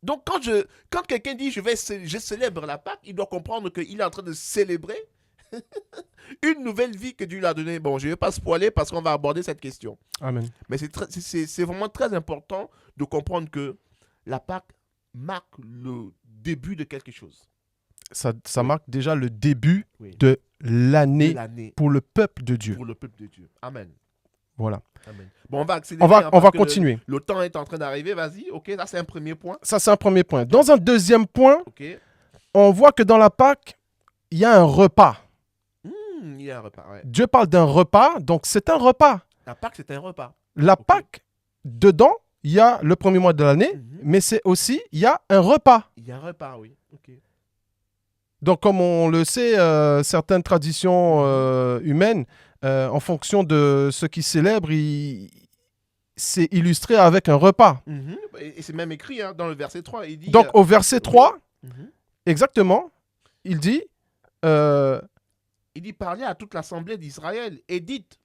Donc quand quelqu'un dit je célèbre la Pâque, il doit comprendre qu'il est en train de célébrer une nouvelle vie que Dieu lui a donnée. Bon, je ne vais pas spoiler parce qu'on va aborder cette question. Amen. Mais c'est vraiment très important de comprendre que la Pâque marque le début de quelque chose. Ça Oui. marque déjà le début Oui. de De l'année l'année pour le peuple de Dieu. pour le peuple de Dieu. Amen. Amen. Amen. Bon, on va accélérer. On va parce que continuer. Le temps est en train d'arriver. Vas-y. OK, ça c'est un premier point. Ça, c'est un premier point. Dans un deuxième point, OK. on voit que dans la Pâque, il y a un repas. Il y a un repas. Ouais. Dieu parle d'un repas, donc c'est un repas. La Pâque, c'est un repas. La Ok. Pâque, dedans, il y a le premier mois de l'année, Mhm. mais c'est aussi, il y a un repas. Il y a un repas, oui. OK. Donc, comme on le sait, certaines traditions humaines, en fonction de ce qu'ils célèbrent, c'est illustré avec un repas. Et c'est même écrit hein, dans le verset 3. Il dit, Donc, au verset 3, mhm. exactement, il dit... Il dit, parlez à toute l'assemblée d'Israël et dites,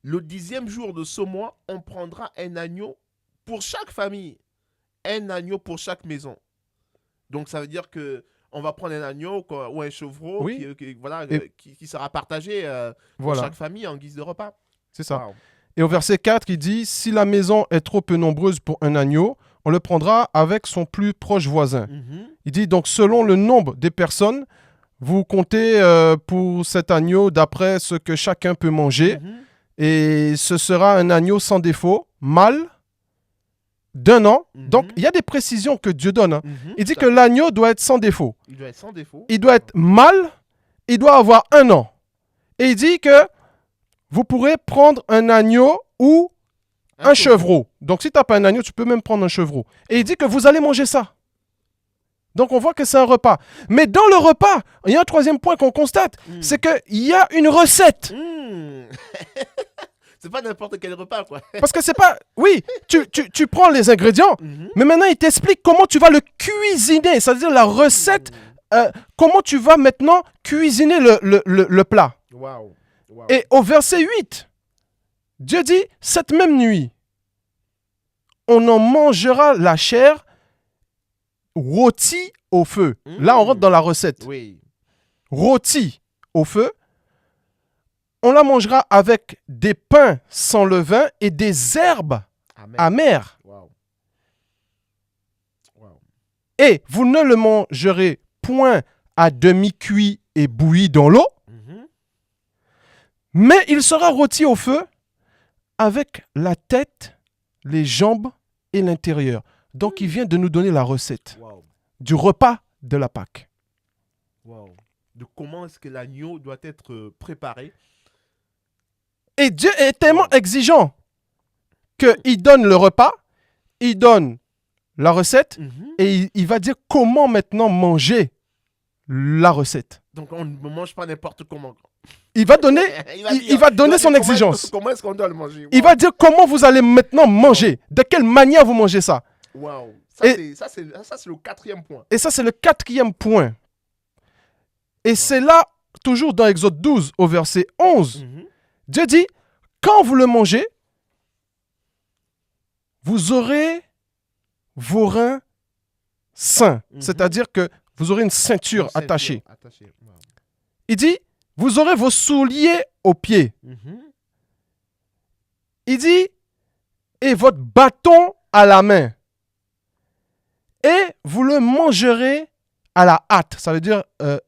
le 10e jour de ce mois, on prendra un agneau pour chaque famille, un agneau pour chaque maison. Donc, ça veut dire que on va prendre un agneau quoi, ou un chevreau Oui. voilà, Et- qui sera partagé pour voilà, chaque famille en guise de repas. c'est ça. Waouh. Et au verset 4, il dit, si la maison est trop peu nombreuse pour un agneau, on le prendra avec son plus proche voisin. Mhm. Il dit, donc selon le nombre des personnes, vous comptez pour cet agneau d'après ce que chacun peut manger. Mhm. Et ce sera un agneau sans défaut, mâle, d'1 an. Mhm. Donc, il y a des précisions que Dieu donne. Hein. Mhm. Il dit Ça- que l'agneau doit être sans défaut. il doit être sans défaut. Il doit être mâle, il doit avoir 1 an. Et il dit que vous pourrez prendre un agneau ou un chevreau. Donc, si tu n'as pas un agneau, tu peux même prendre un chevreau. Et il dit que vous allez manger ça. Donc, on voit que c'est un repas. Mais dans le repas, il y a un troisième point qu'on constate, Mm. c'est qu'il y a une recette. Mm. C'est pas n'importe quel repas, quoi. Parce que c'est pas... Oui, tu prends les ingrédients, Mhm. mais maintenant, il t'explique comment tu vas le cuisiner. C'est-à-dire la recette, comment tu vas maintenant cuisiner le plat. Waouh. Waouh. Et au verset 8, Dieu dit, cette même nuit, on en mangera la chair rôtie au feu. Là, on rentre dans la recette. Oui. Rôtie au feu. On la mangera avec des pains sans levain et des herbes Amen. amères. Waouh. Waouh. Et vous ne le mangerez point à demi-cuit et bouilli dans l'eau, Mhm. mais il sera rôti au feu avec la tête, les jambes et l'intérieur. Donc, il vient de nous donner la recette Waouh. du repas de la Pâque. Waouh. De comment est-ce que l'agneau doit être préparé. Et Dieu est tellement exigeant qu'il donne le repas, il donne la recette, Mhm. et il va dire comment maintenant manger la recette. Donc, on ne mange pas n'importe comment. Il va donner, il va donner son dire exigence. Comment est-ce qu'on doit le manger. Il va dire comment vous allez maintenant manger, de quelle manière vous mangez ça. Waouh. Et- Ça, c'est le 4e point. Et ça, c'est le 4e point. Et c'est là, toujours dans Exode 12, au verset 11, Mhm. Dieu dit, quand vous le mangez, vous aurez vos reins sains. Mhm. C'est-à-dire que vous aurez une ceinture Une ceinture attachée. Waouh. Il dit, vous aurez vos souliers aux pieds. Mhm. Il dit, et votre bâton à la main. Et vous le mangerez à la hâte. Ça veut dire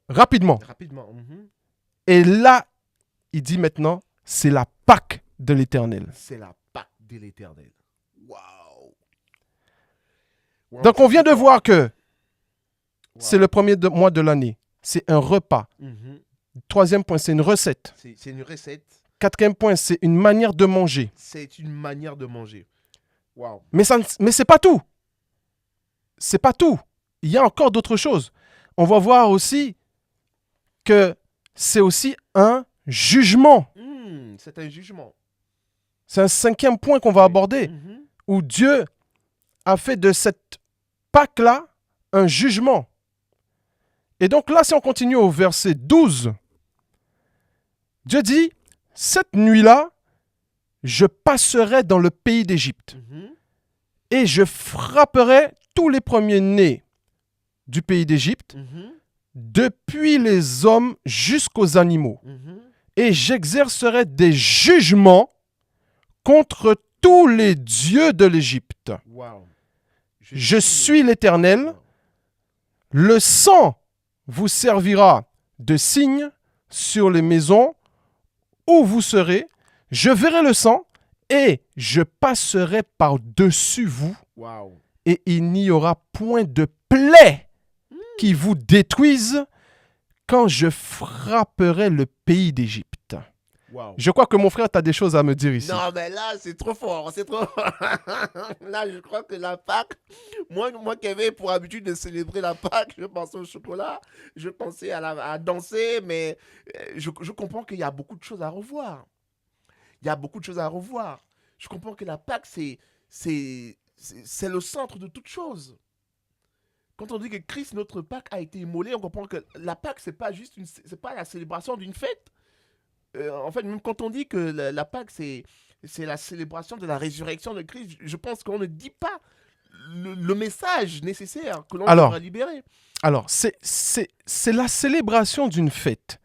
rapidement. Rapidement. Mhm. Et là, il dit maintenant, c'est la Pâque de l'Éternel. C'est la Pâque de l'Éternel. Waouh. Waouh, Donc ça, on vient c'est de fort. voir que Waouh. c'est le premier mois de l'année. C'est un repas. Mhm. Troisième point, c'est une recette. C'est une recette. Quatrième point, c'est une manière de manger. C'est une manière de manger. Waouh. Mais c'est pas tout. C'est pas tout. Il y a encore d'autres choses. On va voir aussi que c'est aussi un jugement. C'est un jugement. C'est un 5e point qu'on va aborder, Mhm. où Dieu a fait de cette Pâque-là un jugement. Et donc là, si on continue au verset 12, Dieu dit, cette nuit-là, je passerai dans le pays d'Égypte Mhm. et je frapperai tous les premiers-nés du pays d'Égypte, Mhm. depuis les hommes jusqu'aux animaux. Mhm. Et j'exercerai des jugements contre tous les dieux de l'Égypte. Waouh. Je suis l'Éternel. Waouh. Le sang vous servira de signe sur les maisons où vous serez. Je verrai le sang et je passerai par-dessus vous Waouh. et il n'y aura point de plaie qui vous détruise quand je frapperai le pays d'Égypte. Waouh. Je crois que mon frère, tu as des choses à me dire ici. Non, mais là, c'est trop fort. C'est trop Là, je crois que la Pâque, moi qui avais pour habitude de célébrer la Pâque, je pensais au chocolat, je pensais à danser, mais je comprends qu'il y a beaucoup de choses à revoir. Il y a beaucoup de choses à revoir. je comprends que la Pâque, c'est le centre de toute chose. Quand on dit que Christ, notre Pâque, a été immolé, on comprend que la Pâque, c'est pas la célébration d'une fête. En fait, même quand on dit que la Pâque, c'est la célébration de la résurrection de Christ, je pense qu'on ne dit pas le message nécessaire que l'on Alors, devra libérer. alors c'est la célébration d'une fête.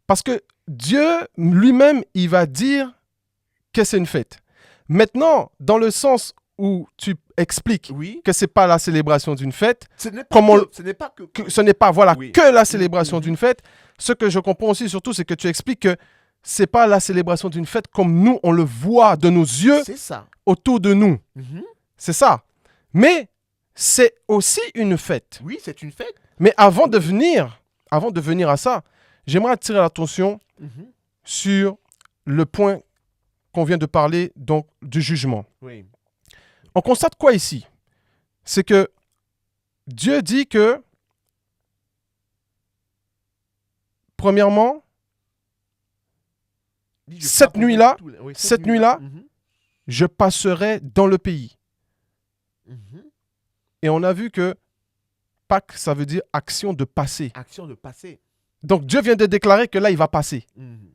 Parce que Dieu lui-même, il va dire que c'est une fête. Maintenant, dans le sens où tu expliques Oui. que c'est pas la célébration d'une fête, Ce n'est pas Comme on- que, ce n'est pas que, que ce n'est pas voilà Oui. que la célébration Mhm. d'une fête. Ce que je comprends aussi surtout, c'est que tu expliques que c'est pas la célébration d'une fête comme nous on le voit de nos yeux c'est ça. autour de nous. Mhm. C'est ça. Mais c'est aussi une fête. Oui, c'est une fête. Mais avant de venir à ça, j'aimerais attirer l'attention Mhm. sur le point qu'on vient de parler, donc du jugement. Oui. On constate quoi ici? C'est que Dieu dit que, premièrement, Dis, je Cette frappe nuit-là, tout- oui, cette nuit-là, Mhm. je passerai dans le pays. Mhm. Et on a vu que Pâques, ça veut dire action de passer. Action de passer. Donc Dieu vient de déclarer que là, il va passer. Mhm.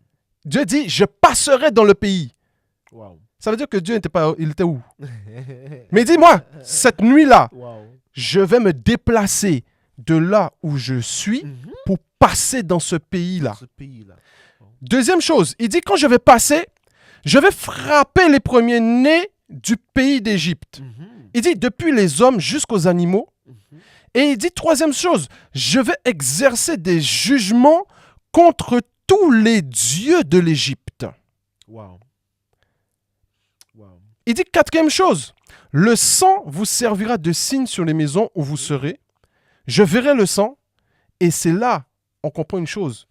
Dieu dit, je passerai dans le pays. Wow. Ça veut dire que Dieu n'était pas, il était où? Mais dis-moi, cette nuit-là, Wow. je vais me déplacer de là où je suis Mhm. pour passer dans ce pays-là. Ce pays-là. Deuxième chose, il dit, quand je vais passer, je vais frapper les premiers-nés du pays d'Égypte. Mhm. Il dit, depuis les hommes jusqu'aux animaux. Mhm. Et il dit, troisième chose, je vais exercer des jugements contre tous les dieux de l'Égypte. Wow. Wow. Il dit, quatrième chose, le sang vous servira de signe sur les maisons où vous serez. Je verrai le sang. Et c'est là, on comprend une chose.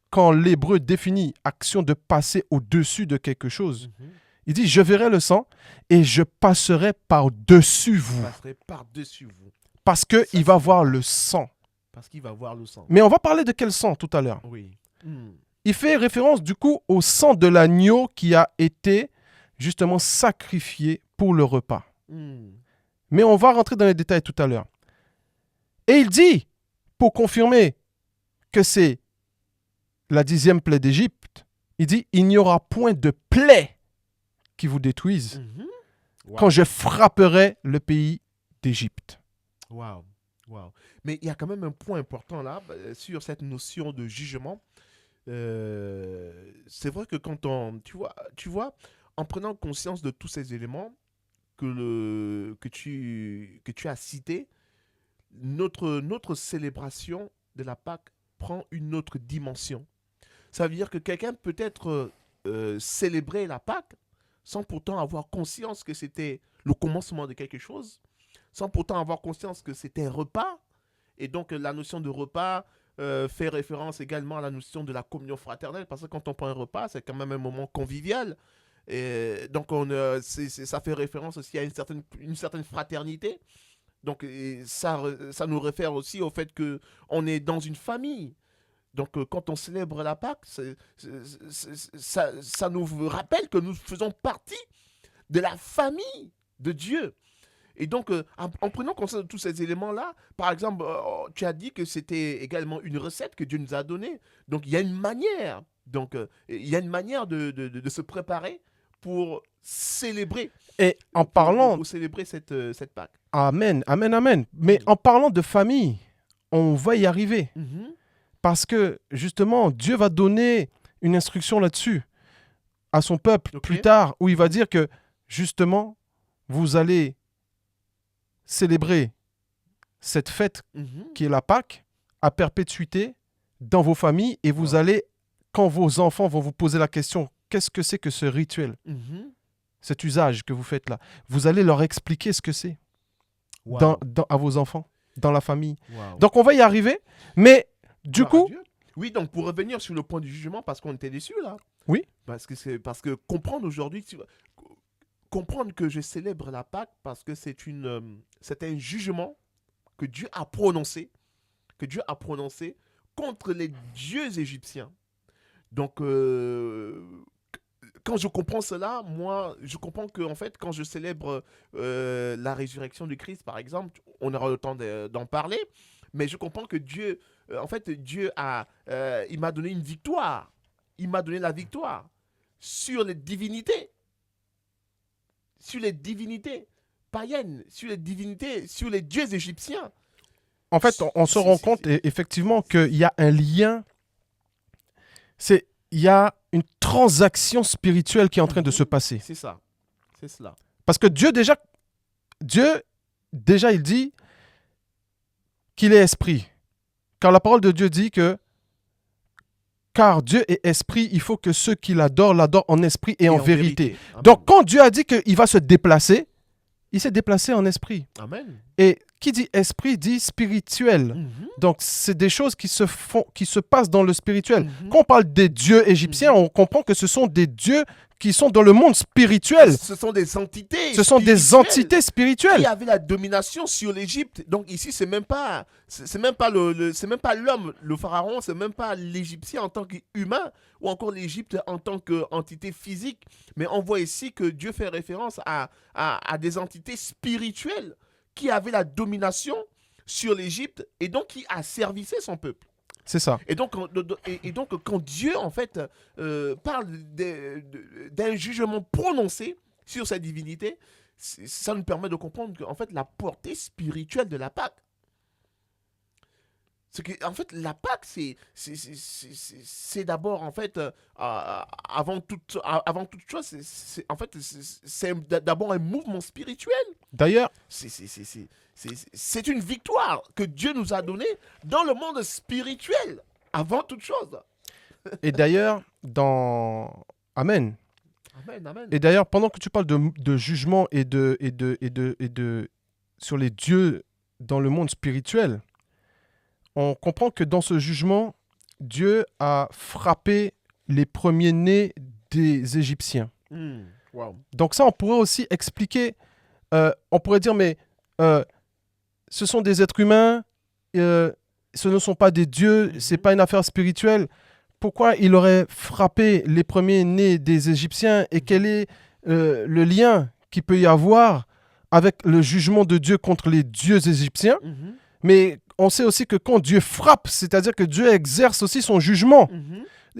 Quand l'hébreu définit action de passer au-dessus de quelque chose, Mhm. il dit, je verrai le sang et je passerai par-dessus Vous vous. passerez par-dessus vous. Parce Ça, qu'il va c'est voir bien. le sang. Parce qu'il va voir le sang. Mais on va parler de quel sang tout à l'heure. Oui. Mhm. Il fait référence du coup au sang de l'agneau qui a été justement sacrifié pour le repas. Mhm. Mais on va rentrer dans les détails tout à l'heure. Et il dit, pour confirmer que c'est la 10e plaie d'Égypte, il dit, il n'y aura point de plaie qui vous détruise Mhm. Wow. quand je frapperai le pays d'Égypte. Wow. Wow. Mais il y a quand même un point important là, sur cette notion de jugement. C'est vrai que quand tu vois, en prenant conscience de tous ces éléments que tu as cités, notre célébration de la Pâque prend une autre dimension. Ça veut dire que quelqu'un peut être célébrer la Pâque sans pourtant avoir conscience que c'était le commencement de quelque chose, sans pourtant avoir conscience que c'était un repas. Et donc la notion de repas fait référence également à la notion de la communion fraternelle, parce que quand on prend un repas, c'est quand même un moment convivial. Et donc ça fait référence aussi à une certaine fraternité. Donc ça nous réfère aussi au fait que on est dans une famille. Donc quand on célèbre la Pâque, ça nous rappelle que nous faisons partie de la famille de Dieu. Et donc, en prenant conscience de tous ces éléments-là, par exemple, tu as dit que c'était également une recette que Dieu nous a donnée. Donc, il y a une manière. Donc, il y a une manière de se préparer pour célébrer, Et en parlant, pour célébrer cette Pâque. amen, amen, amen. Mais en parlant de famille, on va y arriver. Mhm. Parce que justement, Dieu va donner une instruction là-dessus à son peuple Ok. plus tard, où il va dire que justement, vous allez célébrer cette fête Mhm. qui est la Pâque à perpétuité dans vos familles et vous Wow. allez, quand vos enfants vont vous poser la question, qu'est-ce que c'est que ce rituel, Mhm. cet usage que vous faites là, vous allez leur expliquer ce que c'est Wow. à vos enfants, dans la famille. Wow. Donc on va y arriver, mais du Gloire à coup, Dieu. Oui, donc pour revenir sur le point du jugement, parce qu'on était déçus là. Oui. Parce que comprendre aujourd'hui, comprendre que je célèbre la Pâque parce que c'est un jugement que Dieu a prononcé, contre les dieux égyptiens. Donc quand je comprends cela, moi, je comprends que en fait, quand je célèbre la résurrection du Christ, par exemple, on aura le temps d'en parler, mais je comprends que Dieu, en fait, Dieu il m'a donné une victoire. Il m'a donné la victoire sur les divinités païennes, sur les dieux égyptiens. En fait, on se rend compte effectivement qu'il y a un lien, il y a une transaction spirituelle qui est en train de se passer. C'est ça, c'est cela. Parce que Dieu déjà, il dit qu'il est esprit. Car la parole de Dieu dit que car Dieu est esprit, il faut que ceux qui l'adorent en esprit et en vérité. Donc, quand Dieu a dit qu'il va se déplacer, il s'est déplacé en esprit. Amen. Et qui dit esprit dit spirituel. Donc, c'est des choses qui se passent dans le spirituel. Quand on parle des dieux égyptiens, on comprend que ce sont des dieux qui sont dans le monde spirituel. Ce sont des entités. Ce sont des entités spirituelles qui avaient la domination sur l'Égypte. Donc ici, c'est même pas l'homme, le pharaon, c'est même pas l'Égyptien en tant qu'humain ou encore l'Égypte en tant qu'entité physique. Mais on voit ici que Dieu fait référence à des entités spirituelles qui avaient la domination sur l'Égypte et donc qui asservissaient son peuple. C'est ça. Et donc, quand Dieu, en fait, parle d'un jugement prononcé sur sa divinité, ça nous permet de comprendre qu'en fait, la portée spirituelle de la Pâque. En fait, la Pâque, c'est d'abord, en fait, avant toute chose, c'est d'abord un mouvement spirituel. D'ailleurs, c'est une victoire que Dieu nous a donnée dans le monde spirituel, avant toute chose. Et d'ailleurs, Amen. Amen, amen. Et d'ailleurs, pendant que tu parles de jugement et sur les dieux dans le monde spirituel, on comprend que dans ce jugement, Dieu a frappé les premiers-nés des Égyptiens. Wow. Donc ça, on pourrait aussi expliquer, on pourrait dire, mais ce sont des êtres humains, ce ne sont pas des dieux, ce n'est pas une affaire spirituelle. Pourquoi il aurait frappé les premiers-nés des Égyptiens et quel est le lien qu'il peut y avoir avec le jugement de Dieu contre les dieux égyptiens? Mais on sait aussi que quand Dieu frappe, c'est-à-dire que Dieu exerce aussi son jugement.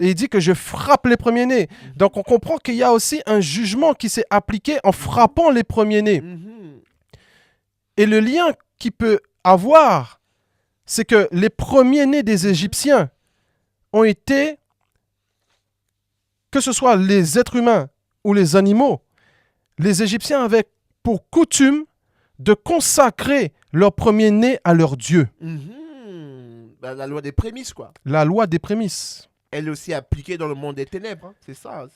Et il dit que je frappe les premiers-nés. Donc on comprend qu'il y a aussi un jugement qui s'est appliqué en frappant les premiers-nés. Et le lien qu'il peut avoir, c'est que les premiers-nés des Égyptiens ont été, que ce soit les êtres humains ou les animaux, les Égyptiens avaient pour coutume de consacrer leur premier-né à leur Dieu. La loi des prémices, quoi. La loi des prémices. Elle est aussi appliquée dans le monde des ténèbres. Hein. C'est ça,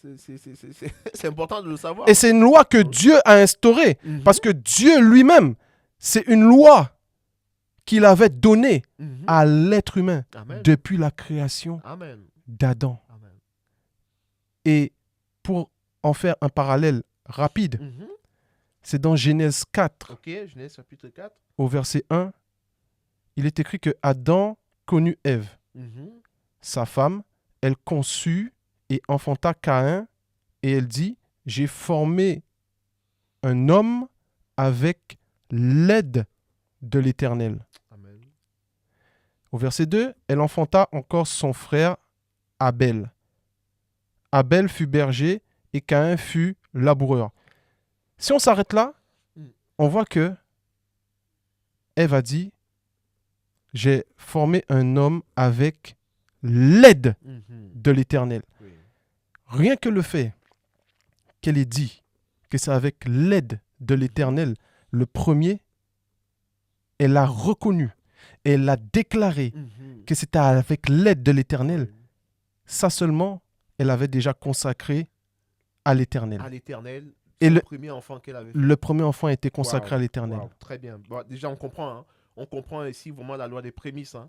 c'est important de le savoir. Et c'est une loi que Dieu a instaurée, parce que Dieu lui-même, c'est une loi qu'il avait donnée à l'être humain. Amen. Depuis la création d'Adam. Et pour en faire un parallèle rapide, c'est dans Genèse 4, Ok, Genèse chapitre 4. au verset 1, il est écrit que Adam connut Ève, sa femme, elle conçut et enfanta Caïn, et elle dit, j'ai formé un homme avec l'aide de l'Éternel. Amen. Au verset 2, elle enfanta encore son frère Abel. Abel fut berger et Caïn fut laboureur. Si on s'arrête là, on voit que Ève a dit, j'ai formé un homme avec l'aide de l'Éternel. Oui. Rien que le fait qu'elle ait dit que c'est avec l'aide de l'Éternel, le premier, elle a reconnu, elle a déclaré que c'était avec l'aide de l'Éternel. Ça seulement, elle avait déjà consacré à l'Éternel. À l'Éternel. Et le premier enfant qu'elle avait fait. Le premier enfant a été consacré à l'Éternel. Wow, très bien. Bon, déjà, on comprend. Hein. On comprend ici vraiment la loi des prémices. Hein.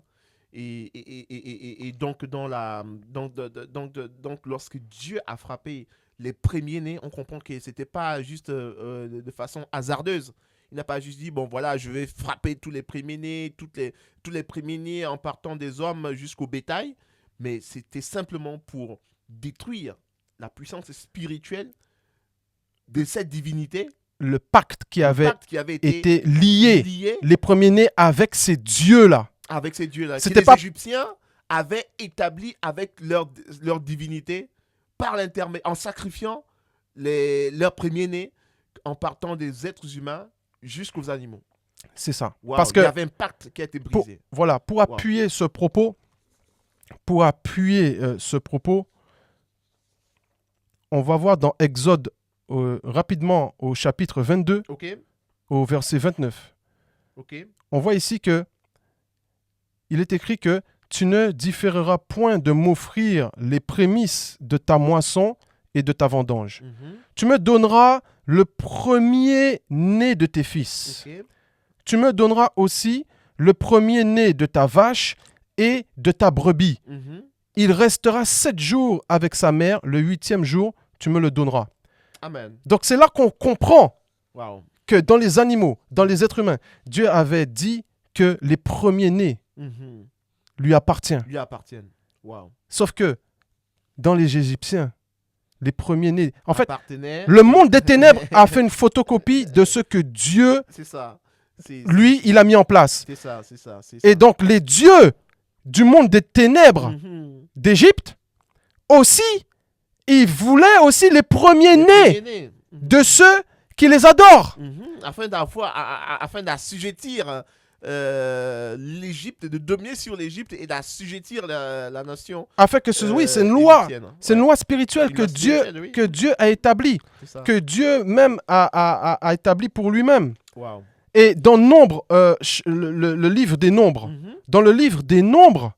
Et donc, donc, lorsque Dieu a frappé les premiers-nés, on comprend que ce n'était pas juste de façon hasardeuse. Il n'a pas juste dit, bon voilà, je vais frapper tous les premiers-nés, tous les premiers-nés en partant des hommes jusqu'au bétail. Mais c'était simplement pour détruire la puissance spirituelle de cette divinité, le pacte qui avait pacte qui avait été lié, lié les premiers-nés avec ces dieux-là. avec ces dieux-là. Que C'était les pas- Égyptiens avaient établi avec leur divinité par en sacrifiant leurs premiers-nés en partant des êtres humains jusqu'aux animaux. C'est ça. Wow, Parce il que y avait un pacte qui a été pour, brisé. voilà, pour appuyer ce propos, on va voir dans Exode rapidement au chapitre 22, Ok, au verset 29. ok. On voit ici que il est écrit que tu ne différeras point de m'offrir les prémices de ta moisson et de ta vendange. Mhm. Tu me donneras le premier-né de tes fils. Ok. Tu me donneras aussi le premier-né de ta vache et de ta brebis. Mhm. Il restera 7 jours avec sa mère, le 8e jour, tu me le donneras. Amen. Donc c'est là qu'on comprend Wow. que dans les animaux, dans les êtres humains, Dieu avait dit que les premiers-nés Mhm. lui appartiennent. Lui appartiennent. Wow. Sauf que dans les Égyptiens, les premiers-nés... En fait, Partenaire. le monde des ténèbres a fait une photocopie de ce que Dieu, C'est ça. lui, il a mis en place. C'est ça, c'est ça. Et donc les dieux du monde des ténèbres Mhm. d'Égypte, aussi, ils voulaient aussi les premiers-nés Mhm. de ceux qui les adorent. Mhm. Afin d'assujettir l'Égypte, de dominer sur l'Égypte et d'assujettir la nation. Afin que oui, c'est une loi. égyptienne. C'est une Ouais. loi spirituelle Une que loi Dieu, spirituelle, oui. que Dieu a établie, C'est ça. que Dieu même a établi pour lui-même. Wow. Et dans Nombre, le livre des Nombres, Mhm. dans le livre des Nombres,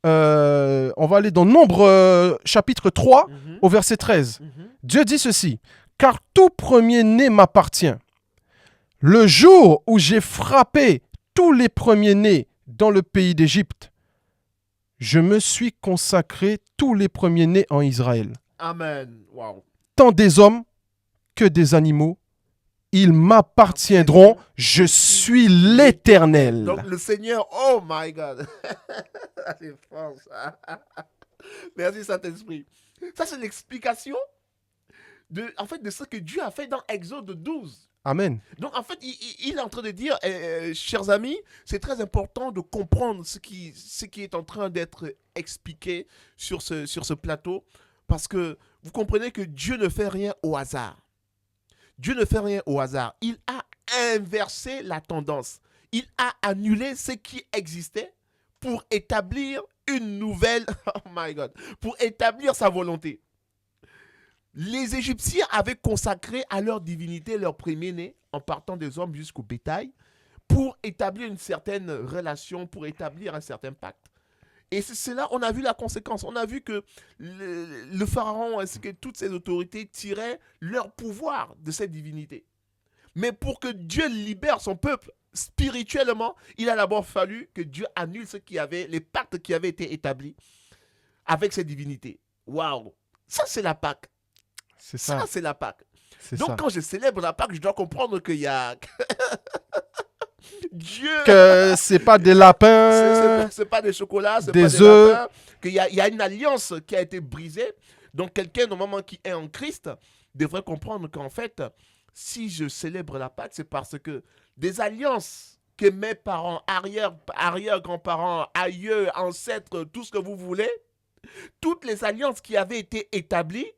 on va aller dans Nombre chapitre 3 Mhm. au verset 13. Mhm. Dieu dit ceci, « Car tout premier-né m'appartient. Le jour où j'ai frappé tous les premiers-nés dans le pays d'Égypte, je me suis consacré tous les premiers-nés en Israël. Amen. Wow. Tant des hommes que des animaux, ils m'appartiendront. Je suis l'Éternel. » Donc le Seigneur, oh my God. C'est fort, ça. Merci Saint-Esprit. Ça, c'est l'explication en fait, de ce que Dieu a fait dans Exode 12. Amen. Donc, en fait, il est en train de dire, chers amis, c'est très important de comprendre ce qui est en train d'être expliqué sur ce plateau, parce que vous comprenez que Dieu ne fait rien au hasard. Dieu ne fait rien au hasard. Il a inversé la tendance. Il a annulé ce qui existait pour établir une nouvelle, oh my God, pour établir sa volonté. Les Égyptiens avaient consacré à leur divinité leur premier-né en partant des hommes jusqu'au bétail pour établir une certaine relation, pour établir un certain pacte. Et c'est là on a vu la conséquence. On a vu que le pharaon ainsi que toutes ses autorités tiraient leur pouvoir de cette divinité. Mais pour que Dieu libère son peuple spirituellement, il a d'abord fallu que Dieu annule les pactes qui avaient été établis avec cette divinité. Waouh! Ça, c'est la Pâque. C'est ça. Ça, c'est la Pâque. C'est Donc, ça. quand je célèbre la Pâque, je dois comprendre qu'il y a Dieu. Que c'est pas des lapins. C'est pas des chocolats, c'est des pas des œufs. lapins. Qu'il y a une alliance qui a été brisée. Donc, quelqu'un, normalement, qui est en Christ, devrait comprendre qu'en fait, si je célèbre la Pâque, c'est parce que des alliances que mes parents, arrière-grands-parents, aïeux, ancêtres, tout ce que vous voulez, toutes les alliances qui avaient été établies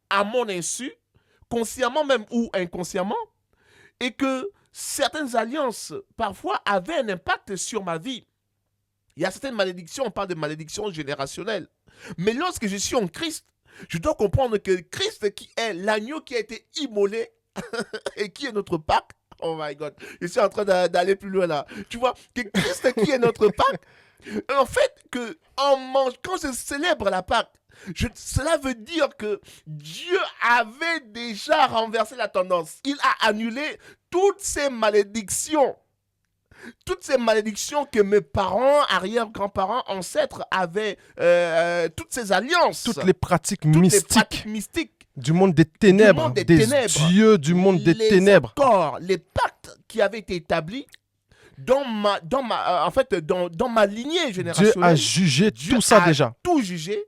à mon insu, consciemment même ou inconsciemment, et que certaines alliances, parfois, avaient un impact sur ma vie. Il y a certaines malédictions, on parle de malédictions générationnelles. Mais lorsque je suis en Christ, je dois comprendre que Christ, qui est l'agneau qui a été immolé et qui est notre Pâque, oh my God, je suis en train d'aller plus loin là. Tu vois, que Christ qui est notre Pâque, en fait, quand je célèbre la Pâque, cela veut dire que Dieu avait déjà renversé la tendance. Il a annulé toutes ces malédictions. Toutes ces malédictions que mes parents, arrière-grands-parents, ancêtres avaient, toutes ces alliances. Toutes les pratiques toutes les mystiques pratiques mystiques. du monde des ténèbres, monde des des ténèbres. dieux du monde des Les ténèbres. accords, les pactes qui avaient été établis dans ma lignée Dieu générationnelle. a jugé Dieu tout ça a déjà. tout jugé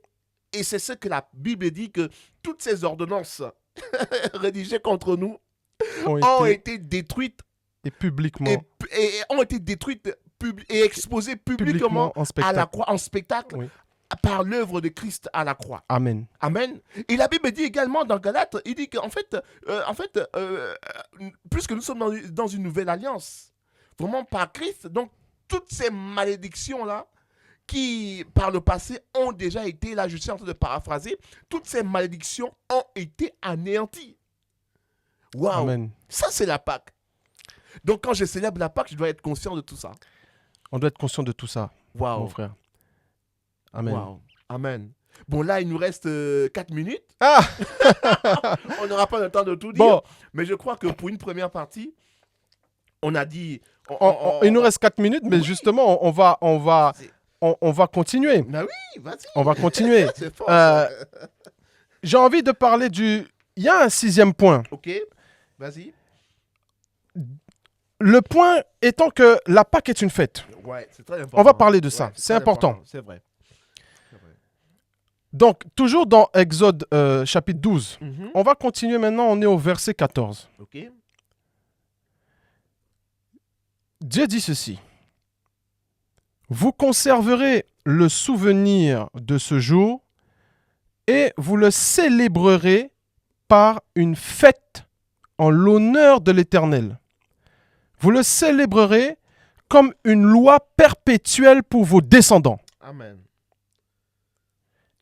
Et c'est ce que la Bible dit, que toutes ces ordonnances rédigées contre nous ont été détruites et publiquement, et ont été détruites et exposées publiquement en à spectacle. la croix, en spectacle, Oui. par l'œuvre de Christ à la croix. Amen. Amen. Et la Bible dit également dans Galates, il dit qu'en fait, puisque nous sommes dans une nouvelle alliance, vraiment par Christ, donc toutes ces malédictions-là, qui par le passé ont déjà été, là je suis en train de paraphraser, toutes ces malédictions ont été anéanties. Waouh. Amen. Ça c'est la Pâque. Donc quand je célèbre la Pâque, je dois être conscient de tout ça. On doit être conscient de tout ça, Waouh. mon frère. Amen. Waouh. Amen. Bon, là, il nous reste 4 minutes. Ah On n'aura pas le temps de tout dire. Bon, Mais je crois que pour une première partie, on a dit... il nous reste 4 minutes, mais Oui. justement, on va continuer. Ah oui, vas-y. On va continuer. C'est fort. ça. J'ai envie de parler du... Il y a un 6e point. Ok, vas-y. Le point étant que la Pâque est une fête. Ouais, c'est très important. On va parler de ça. Ouais, C'est très important. C'est vrai. C'est vrai. Donc, toujours dans Exode chapitre 12. Mhm. On va continuer maintenant, on est au verset 14. Ok. Dieu dit ceci. Vous conserverez le souvenir de ce jour et vous le célébrerez par une fête en l'honneur de l'Éternel. Vous le célébrerez comme une loi perpétuelle pour vos descendants. Amen.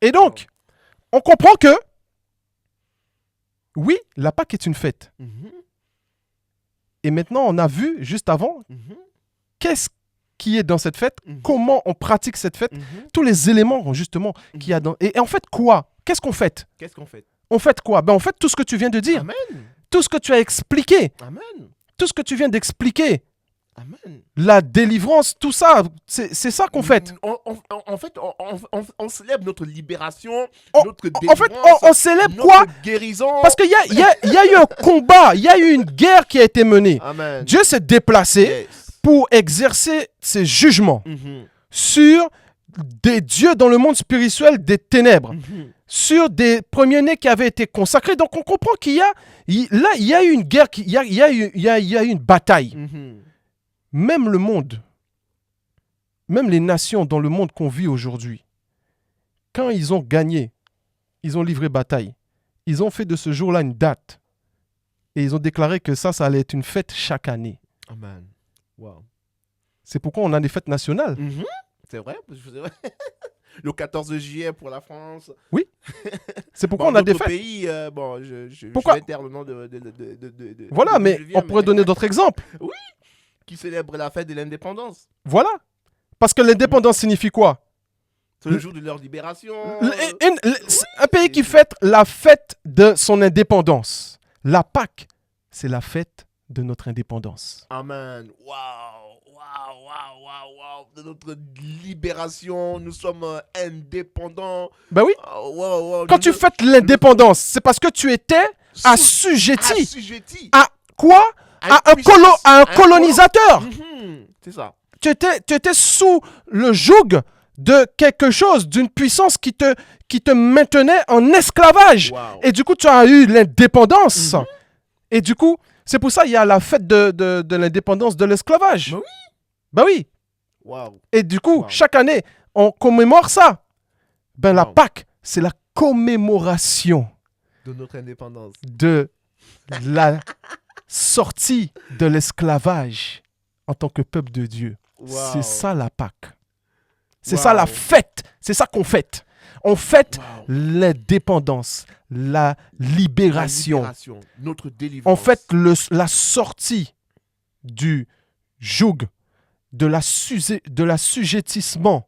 Et donc, on comprend que, oui, la Pâque est une fête. Mhm. Et maintenant, on a vu, juste avant, Mhm. qu'est-ce qui est dans cette fête, Mhm. comment on pratique cette fête, Mhm. tous les éléments, justement, qu'il y a dans... Et en fait, quoi? Qu'est-ce qu'on fait? Qu'est-ce qu'on fait? On fait quoi? Ben, on fait tout ce que tu viens de dire, Amen. tout ce que tu as expliqué, Amen. tout ce que tu viens d'expliquer, Amen. la délivrance, tout ça, c'est ça qu'on fait. En fait, on célèbre notre libération, On- notre En fait, délivrance, on célèbre notre quoi? guérison. Parce qu'il y a eu un combat, il y a eu une guerre qui a été menée. Amen. Dieu s'est déplacé Yes. pour exercer ses jugements Mhm. sur des dieux dans le monde spirituel des ténèbres, Mhm. sur des premiers-nés qui avaient été consacrés. Donc on comprend qu'il y a, là, il y a eu une guerre, il y a eu une bataille. Mhm. Même le monde, même les nations dans le monde qu'on vit aujourd'hui, quand ils ont gagné, ils ont livré bataille, ils ont fait de ce jour-là une date. Et ils ont déclaré que ça allait être une fête chaque année. Amen. Wow. C'est pourquoi on a des fêtes nationales. Mhm. C'est vrai, c'est vrai. Le 14 juillet pour la France. C'est pourquoi Bon, on a des d'autres fêtes. pays, bon, je Pourquoi vais taire le nom de Voilà, d'où mais je viens, on pourrait donner d'autres exemples. qui célèbre la fête de l'indépendance. Voilà. Parce que l'indépendance signifie quoi? C'est le jour de leur libération. Un pays qui fête la fête de son indépendance. La Pâque, c'est la fête de notre indépendance. Amen. Waouh, waouh, waouh, waouh, waouh. De notre libération, nous sommes indépendants. Ben oui, Oh, waouh, waouh. quand tu fêtes l'indépendance, c'est parce que tu étais assujetti assujetti à quoi? À un colonisateur. Mhm. C'est ça. Tu étais sous le joug de quelque chose, d'une puissance qui te maintenait en esclavage. Waouh. Et du coup, tu as eu l'indépendance. Mhm. Et du coup, c'est pour ça qu'il y a la fête de l'indépendance de l'esclavage. Ben oui. Ben oui. Waouh. Et du coup, Wow. chaque année, on commémore ça. Ben la Wow. Pâque, c'est la commémoration De notre indépendance. de la sortie de l'esclavage en tant que peuple de Dieu. Wow. C'est ça la Pâque. C'est Wow. ça la fête. C'est ça qu'on fête. On fête Wow. l'indépendance, la libération. La libération, notre délivrance. On fête la sortie du joug, de l'assujettissement,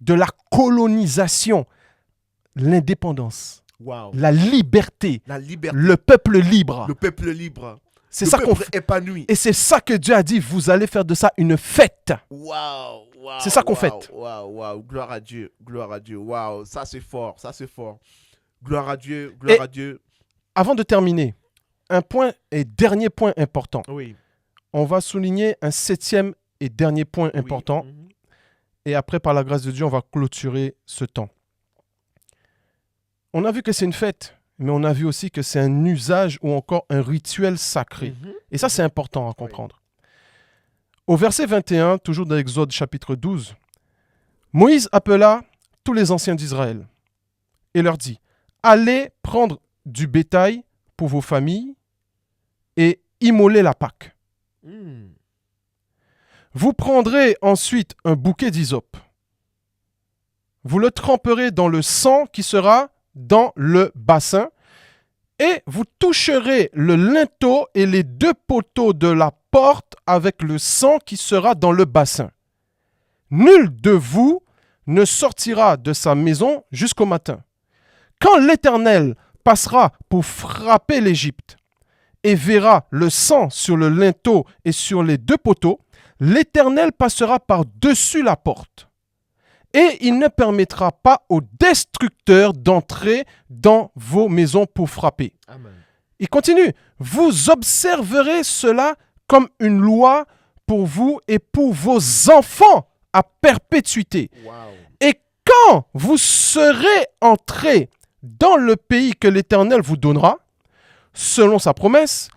de la colonisation, l'indépendance, Waouh. la liberté, La liberté. le peuple libre. Le peuple libre. C'est le ça qu'on peuple fait. épanoui. Et c'est ça que Dieu a dit, vous allez faire de ça une fête. Waouh. Waouh. C'est ça qu'on waouh, fête. Waouh. Waouh. Gloire à Dieu. Gloire à Dieu. Waouh. Ça, c'est fort. Ça, c'est fort. Gloire à Dieu. Gloire à Dieu. Avant de terminer, un point et dernier point important. Oui. On va souligner un 7e et dernier point Oui. important. Mhm. Et après, par la grâce de Dieu, on va clôturer ce temps. On a vu que c'est une fête, mais on a vu aussi que c'est un usage ou encore un rituel sacré. Et ça, c'est important à comprendre. Au verset 21, toujours dans Exode chapitre 12, Moïse appela tous les anciens d'Israël et leur dit, allez prendre du bétail pour vos familles et immoler la Pâque. Vous prendrez ensuite un bouquet d'hysope. Vous le tremperez dans le sang qui sera dans le bassin et vous toucherez le linteau et les 2 poteaux de la porte avec le sang qui sera dans le bassin. Nul de vous ne sortira de sa maison jusqu'au matin. Quand l'Éternel passera pour frapper l'Égypte et verra le sang sur le linteau et sur les 2 poteaux, l'Éternel passera par-dessus la porte. Et il ne permettra pas aux destructeurs d'entrer dans vos maisons pour frapper. Amen. Il continue. Vous observerez cela comme une loi pour vous et pour vos enfants à perpétuité. Wow. Et quand vous serez entrés dans le pays que l'Éternel vous donnera, selon sa promesse,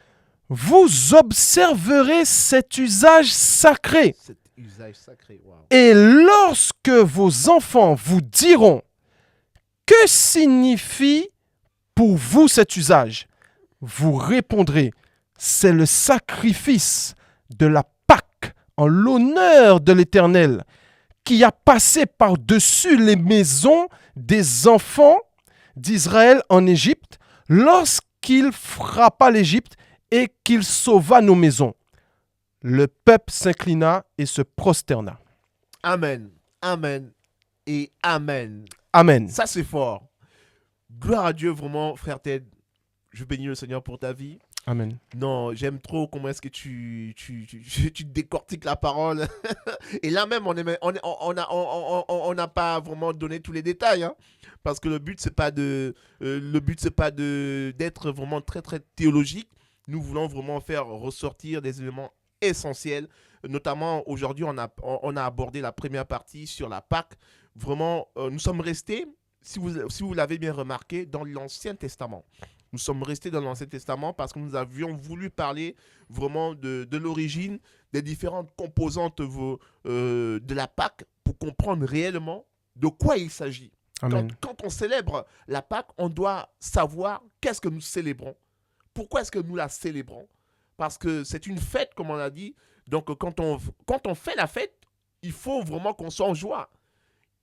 vous observerez cet usage sacré. Cet usage sacré. Wow. Et lorsque vos enfants vous diront que signifie pour vous cet usage, vous répondrez, c'est le sacrifice de la Pâque en l'honneur de l'Éternel qui a passé par-dessus les maisons des enfants d'Israël en Égypte lorsqu'il frappa l'Égypte et qu'il sauva nos maisons. Le peuple s'inclina et se prosterna. Amen. Amen. Et Amen. Amen. Ça, c'est fort. Gloire à Dieu, vraiment, frère Ted. Je bénis le Seigneur pour ta vie. Amen. Non, j'aime trop comment est-ce que tu décortiques la parole. Et là même, on n'a pas vraiment donné tous les détails. Hein, parce que le but, c'est pas d'être vraiment très, très théologique. Nous voulons vraiment faire ressortir des éléments essentiels. Notamment, aujourd'hui, on a abordé la première partie sur la Pâque. Vraiment, nous sommes restés, si vous l'avez bien remarqué, dans l'Ancien Testament. Nous sommes restés dans l'Ancien Testament parce que nous avions voulu parler vraiment de l'origine des différentes composantes de la Pâque pour comprendre réellement de quoi il s'agit. Quand on célèbre la Pâque, on doit savoir qu'est-ce que nous célébrons. Pourquoi est-ce que nous la célébrons? Parce que c'est une fête, comme on l'a dit. Donc, quand on fait la fête, il faut vraiment qu'on soit en joie.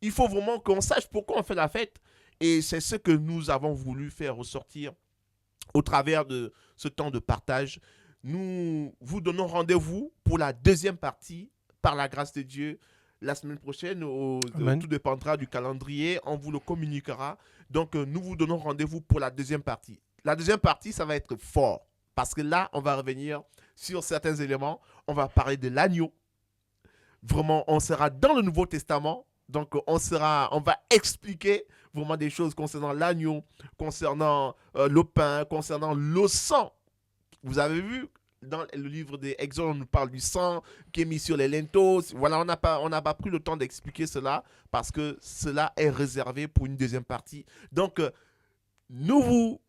Il faut vraiment qu'on sache pourquoi on fait la fête. Et c'est ce que nous avons voulu faire ressortir au travers de ce temps de partage. Nous vous donnons rendez-vous pour la deuxième partie, par la grâce de Dieu, la semaine prochaine. Tout dépendra du calendrier, on vous le communiquera. Donc, nous vous donnons rendez-vous pour la deuxième partie. La deuxième partie, ça va être fort. Parce que là, on va revenir sur certains éléments. On va parler de l'agneau. Vraiment, on sera dans le Nouveau Testament. Donc, on va expliquer vraiment des choses concernant l'agneau, concernant le pain, concernant le sang. Vous avez vu, dans le livre des Exodes, on nous parle du sang qui est mis sur les linteaux. Voilà, on n'a pas pris le temps d'expliquer cela parce que cela est réservé pour une deuxième partie. Donc, nous vous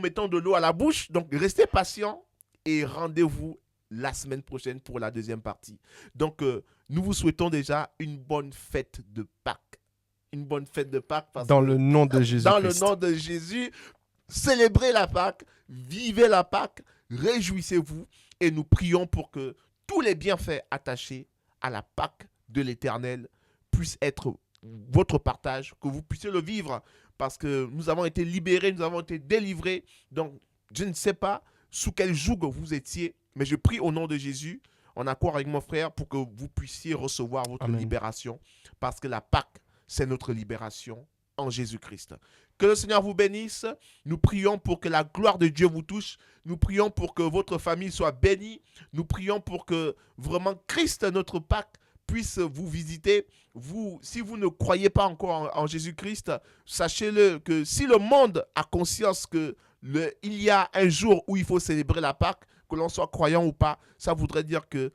mettons de l'eau à la bouche. Donc, restez patients et rendez-vous la semaine prochaine pour la deuxième partie. Donc, nous vous souhaitons déjà une bonne fête de Pâques. Une bonne fête de Pâques. Dans le nom de Jésus. Dans le nom de Jésus, célébrez la Pâques, vivez la Pâques, réjouissez-vous et nous prions pour que tous les bienfaits attachés à la Pâques de l'Éternel puissent être votre partage, que vous puissiez le vivre parce que nous avons été libérés, nous avons été délivrés. Donc, je ne sais pas sous quel joug vous étiez, mais je prie au nom de Jésus, en accord avec mon frère, pour que vous puissiez recevoir votre libération. Parce que la Pâque, c'est notre libération en Jésus-Christ. Que le Seigneur vous bénisse. Nous prions pour que la gloire de Dieu vous touche. Nous prions pour que votre famille soit bénie. Nous prions pour que vraiment Christ, notre Pâque, puisse vous visiter. Si vous ne croyez pas encore en Jésus-Christ, sachez-le que si le monde a conscience que il y a un jour où il faut célébrer la Pâque, que l'on soit croyant ou pas, ça voudrait dire que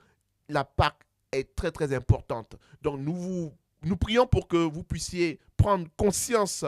la Pâque est très très importante. Donc nous prions pour que vous puissiez prendre conscience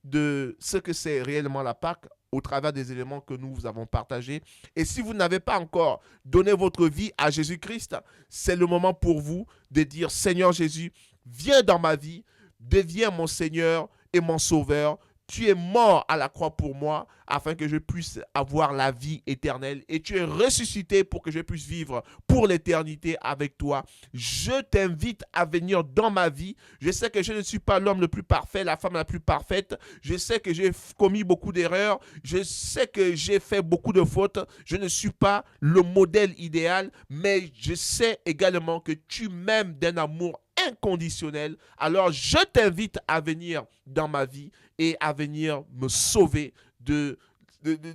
de ce que c'est réellement la Pâque au travers des éléments que nous vous avons partagés. Et si vous n'avez pas encore donné votre vie à Jésus-Christ, c'est le moment pour vous de dire, Seigneur Jésus, viens dans ma vie, deviens mon Seigneur et mon Sauveur. Tu es mort à la croix pour moi afin que je puisse avoir la vie éternelle et tu es ressuscité pour que je puisse vivre pour l'éternité avec toi. Je t'invite à venir dans ma vie. Je sais que je ne suis pas l'homme le plus parfait, la femme la plus parfaite. Je sais que j'ai commis beaucoup d'erreurs. Je sais que j'ai fait beaucoup de fautes. Je ne suis pas le modèle idéal, mais je sais également que tu m'aimes d'un amour inconditionnel. Alors je t'invite à venir dans ma vie et à venir me sauver de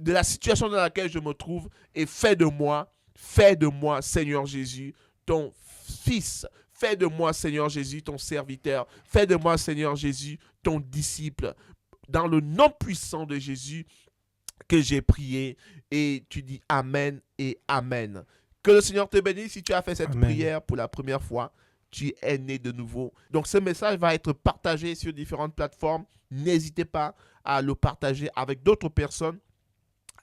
la situation dans laquelle je me trouve et fais de moi, Seigneur Jésus, ton fils. Fais de moi, Seigneur Jésus, ton serviteur. Fais de moi, Seigneur Jésus, ton disciple. Dans le nom puissant de Jésus que j'ai prié et tu dis Amen et Amen. Que le Seigneur te bénisse si tu as fait cette Amen. prière pour la première fois. Tu es né de nouveau. Donc ce message va être partagé sur différentes plateformes. N'hésitez pas à le partager avec d'autres personnes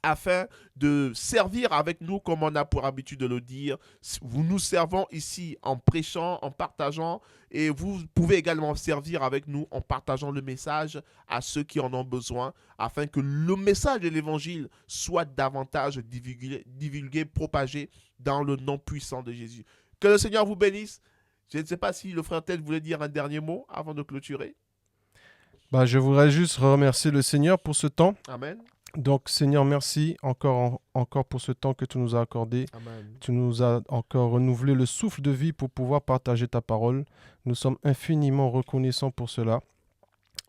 afin de servir avec nous comme on a pour habitude de le dire. Vous nous servons ici en prêchant, en partageant et vous pouvez également servir avec nous en partageant le message à ceux qui en ont besoin afin que le message de l'évangile soit davantage divulgué, propagé dans le nom puissant de Jésus. Que le Seigneur vous bénisse. Je ne sais pas si le frère Ted voulait dire un dernier mot avant de clôturer. Je voudrais juste remercier le Seigneur pour ce temps. Amen. Donc, Seigneur, merci encore pour ce temps que tu nous as accordé. Amen. Tu nous as encore renouvelé le souffle de vie pour pouvoir partager ta parole. Nous sommes infiniment reconnaissants pour cela.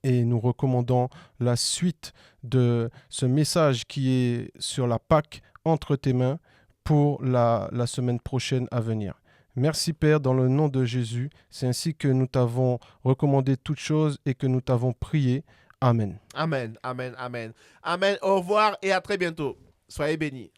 Et nous recommandons la suite de ce message qui est sur la Pâque entre tes mains pour la semaine prochaine à venir. Merci Père, dans le nom de Jésus. C'est ainsi que nous t'avons recommandé toutes choses et que nous t'avons prié. Amen. Amen, amen, amen. Amen, au revoir et à très bientôt. Soyez bénis.